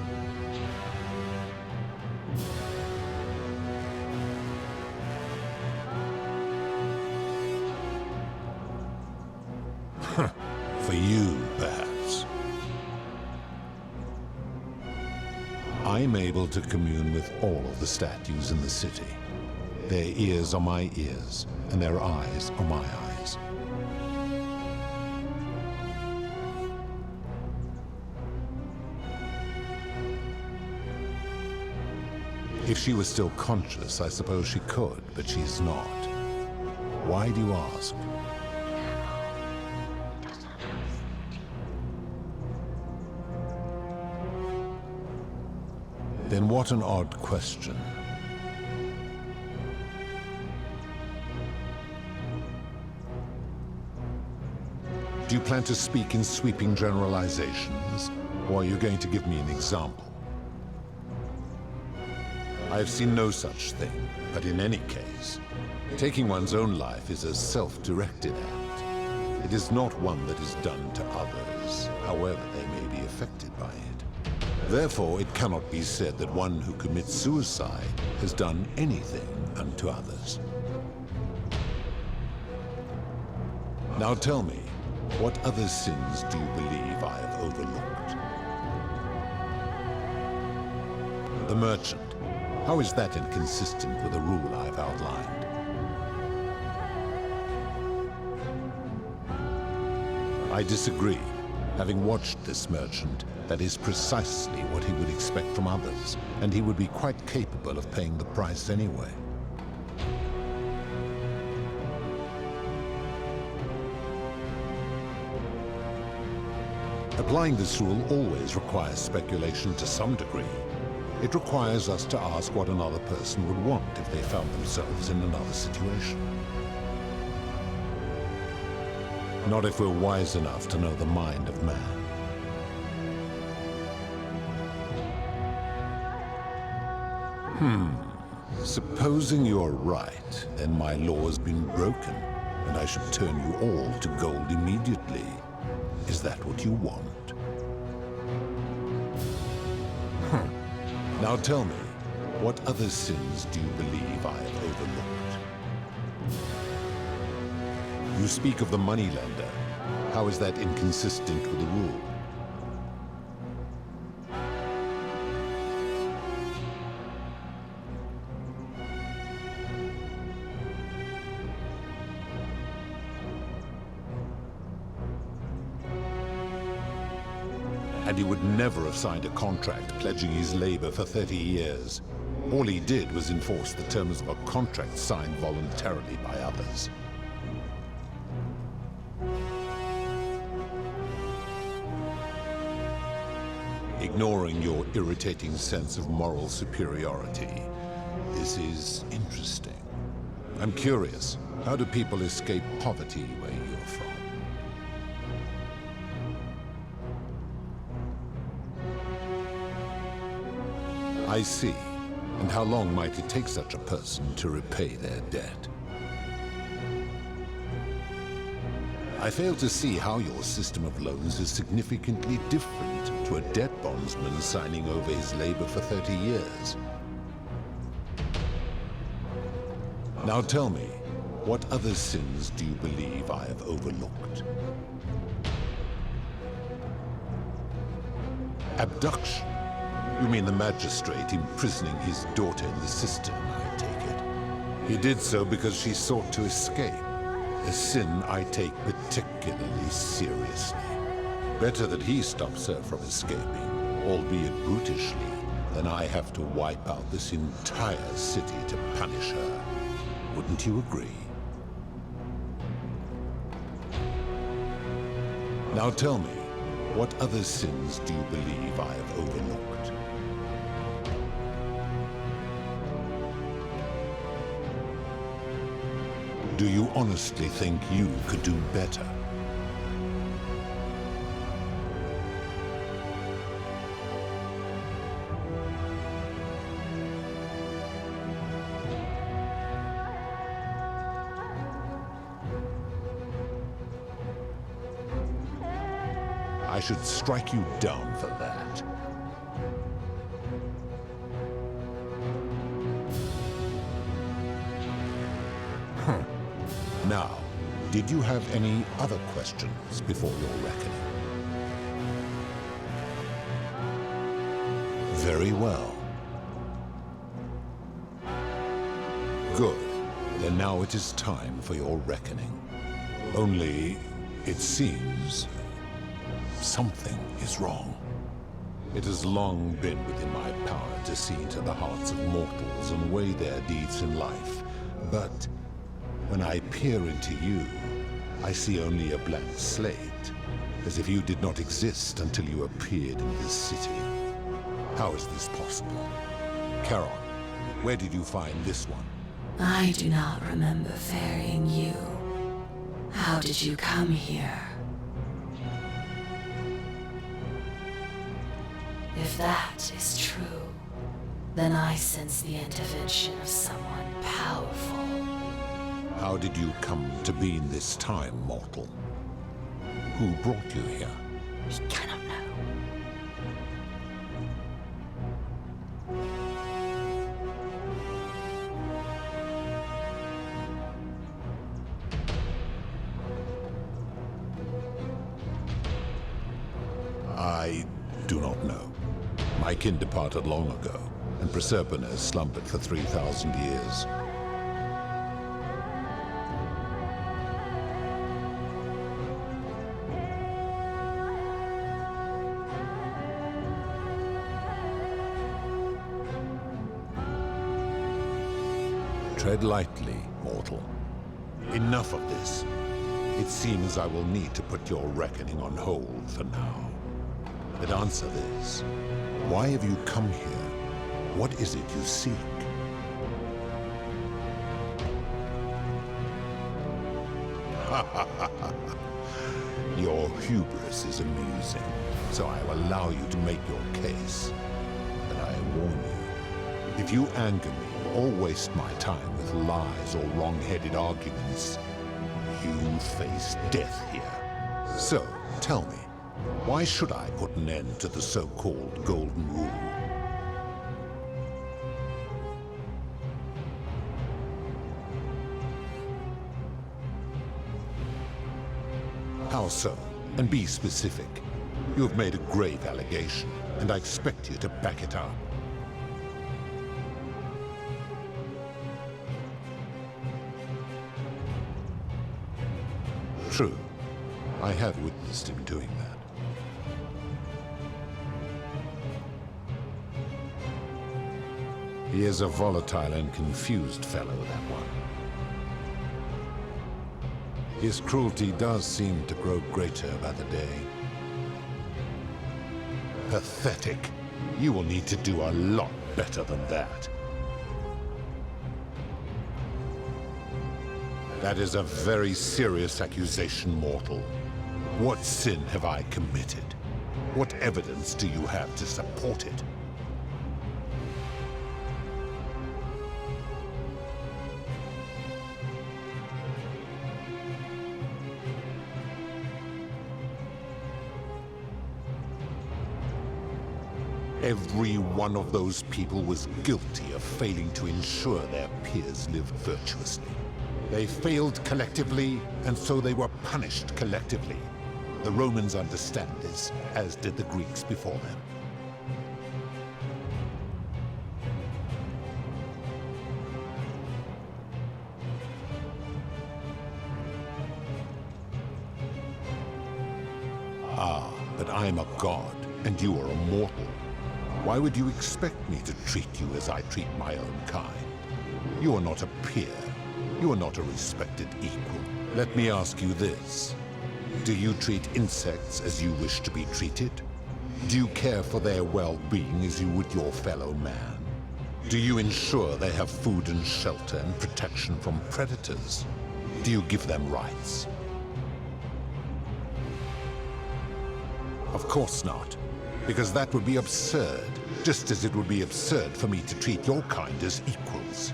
For you, perhaps. I'm able to commune with all of the statues in the city. Their ears are my ears, and their eyes are my eyes. If she was still conscious, I suppose she could, but she's not. Why do you ask? Then what an odd question. Do you plan to speak in sweeping generalizations, or are you going to give me an example? I have seen no such thing, but in any case, taking one's own life is a self-directed act. It is not one that is done to others, however they may be affected by it. Therefore, it cannot be said that one who commits suicide has done anything unto others. Now tell me, what other sins do you believe I have overlooked? The merchant. How is that inconsistent with the rule I've outlined? I disagree. Having watched this merchant, that is precisely what he would expect from others, and he would be quite capable of paying the price anyway. Applying this rule always requires speculation to some degree. It requires us to ask what another person would want if they found themselves in another situation. Not if we're wise enough to know the mind of man. Supposing you're right, then my law has been broken, and I should turn you all to gold immediately. Is that what you want? Now tell me, what other sins do you believe I have overlooked? You speak of the moneylender. How is that inconsistent with the rule? And he would never have signed a contract pledging his labor for 30 years. All he did was enforce the terms of a contract signed voluntarily by others. Ignoring your irritating sense of moral superiority, this is interesting. I'm curious, how do people escape poverty where you're from? I see. And how long might it take such a person to repay their debt? I fail to see how your system of loans is significantly different to a debt bondsman signing over his labor for 30 years. Now tell me, what other sins do you believe I have overlooked? Abduction? You mean the magistrate imprisoning his daughter in the cistern, I take it. He did so because she sought to escape, a sin I take particularly seriously. Better that he stops her from escaping, albeit brutishly, than I have to wipe out this entire city to punish her. Wouldn't you agree? Now tell me, what other sins do you believe I have overlooked? Do you honestly think you could do better? I should strike you down for that. Now, did you have any other questions before your reckoning? Very well. Good. Then now it is time for your reckoning. Only, it seems, something is wrong. It has long been within my power to see into the hearts of mortals and weigh their deeds in life, but when I peer into you, I see only a blank slate, as if you did not exist until you appeared in this city. How is this possible? Charon, where did you find this one? I do not remember ferrying you. How did you come here? If that is true, then I sense the intervention of someone powerful. How did you come to be in this time, mortal? Who brought you here? We cannot know. I do not know. My kin departed long ago, and Proserpine has slumbered for 3,000 years. Tread lightly, mortal. Enough of this. It seems I will need to put your reckoning on hold for now. But answer this. Why have you come here? What is it you seek? Your hubris is amusing, so I will allow you to make your case. But I warn you, if you anger me or waste my time with lies or wrong-headed arguments, you face death here. So, tell me, why should I put an end to the so-called Golden Rule? How so? And be specific. You have made a grave allegation, and I expect you to back it up. True. I have witnessed him doing that. He is a volatile and confused fellow, that one. His cruelty does seem to grow greater by the day. Pathetic. You will need to do a lot better than that. That is a very serious accusation, mortal. What sin have I committed? What evidence do you have to support it? Every one of those people was guilty of failing to ensure their peers lived virtuously. They failed collectively, and so they were punished collectively. The Romans understand this, as did the Greeks before them. Ah, but I'm a god, and you are a mortal. Why would you expect me to treat you as I treat my own kind? You are not a peer. You are not a respected equal. Let me ask you this. Do you treat insects as you wish to be treated? Do you care for their well-being as you would your fellow man? Do you ensure they have food and shelter and protection from predators? Do you give them rights? Of course not, because that would be absurd, just as it would be absurd for me to treat your kind as equals.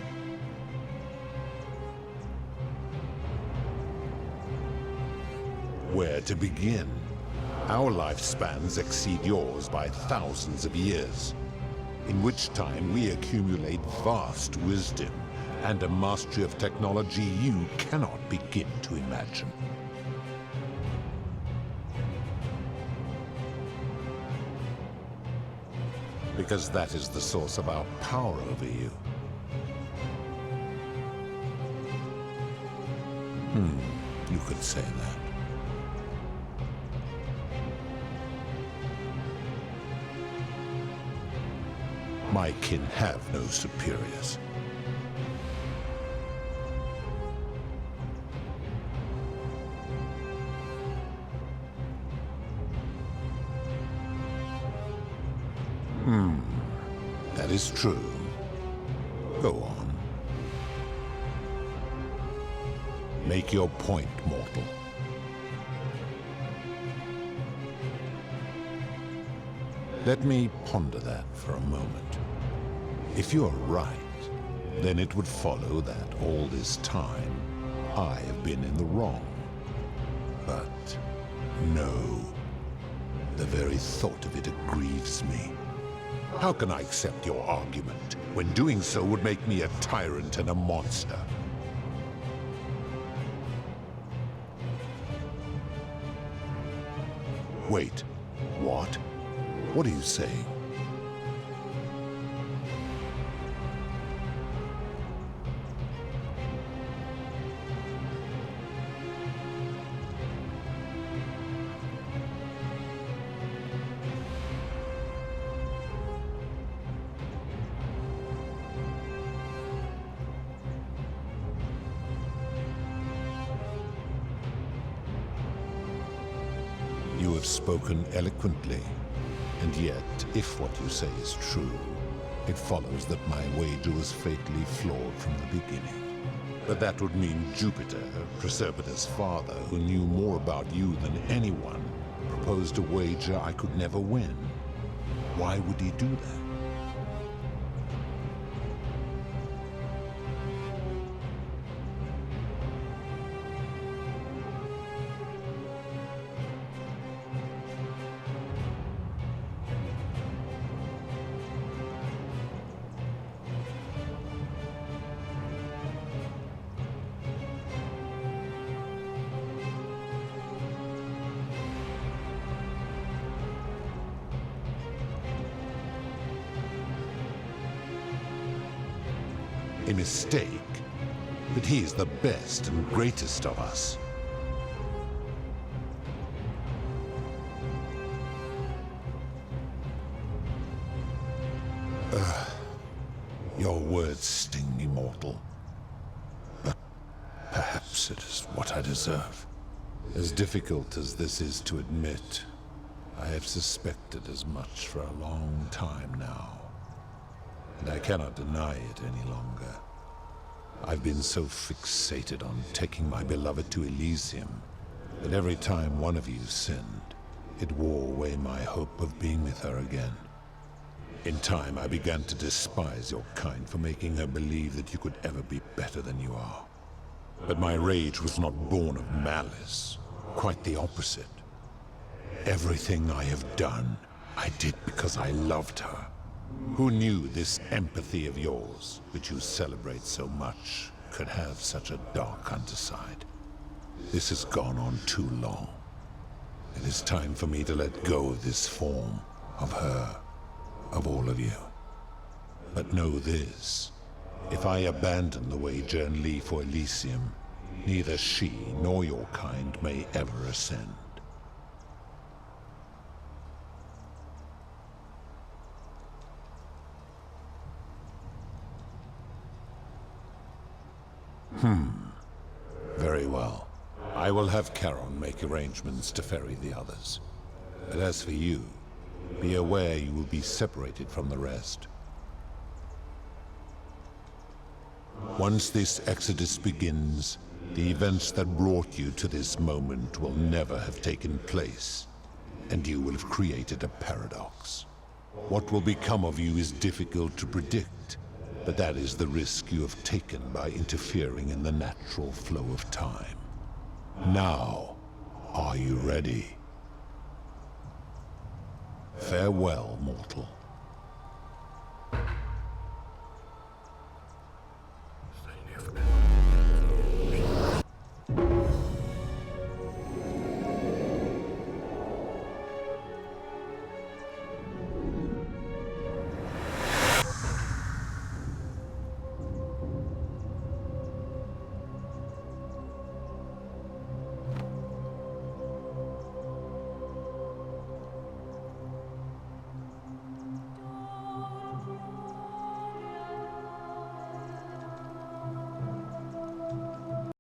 Where to begin? Our lifespans exceed yours by thousands of years, in which time we accumulate vast wisdom and a mastery of technology you cannot begin to imagine. Because that is the source of our power over you. You could say that. My kin have no superiors. That is true. Go on. Make your point, mortal. Let me ponder that for a moment. If you are right, then it would follow that all this time I have been in the wrong. But no. The very thought of it grieves me. How can I accept your argument, when doing so would make me a tyrant and a monster? Wait, what? What are you saying? You have spoken eloquently, and yet, if what you say is true, it follows that my wager was fatally flawed from the beginning. But that would mean Jupiter, Proserpina's father, who knew more about you than anyone, proposed a wager I could never win. Why would he do that? A mistake, but he is the best and greatest of us. Your words sting me, mortal. But perhaps it is what I deserve. As difficult as this is to admit, I have suspected as much for a long time now. And I cannot deny it any longer. I've been so fixated on taking my beloved to Elysium that every time one of you sinned, it wore away my hope of being with her again. In time, I began to despise your kind for making her believe that you could ever be better than you are. But my rage was not born of malice, quite the opposite. Everything I have done, I did because I loved her. Who knew this empathy of yours, which you celebrate so much, could have such a dark underside? This has gone on too long. It is time for me to let go of this form, of her, of all of you. But know this, if I abandon the wager and leave for Elysium, neither she nor your kind may ever ascend. Very well. I will have Charon make arrangements to ferry the others. But as for you, be aware you will be separated from the rest. Once this exodus begins, the events that brought you to this moment will never have taken place, and you will have created a paradox. What will become of you is difficult to predict, but that is the risk you have taken by interfering in the natural flow of time. Now, are you ready? Farewell, mortal.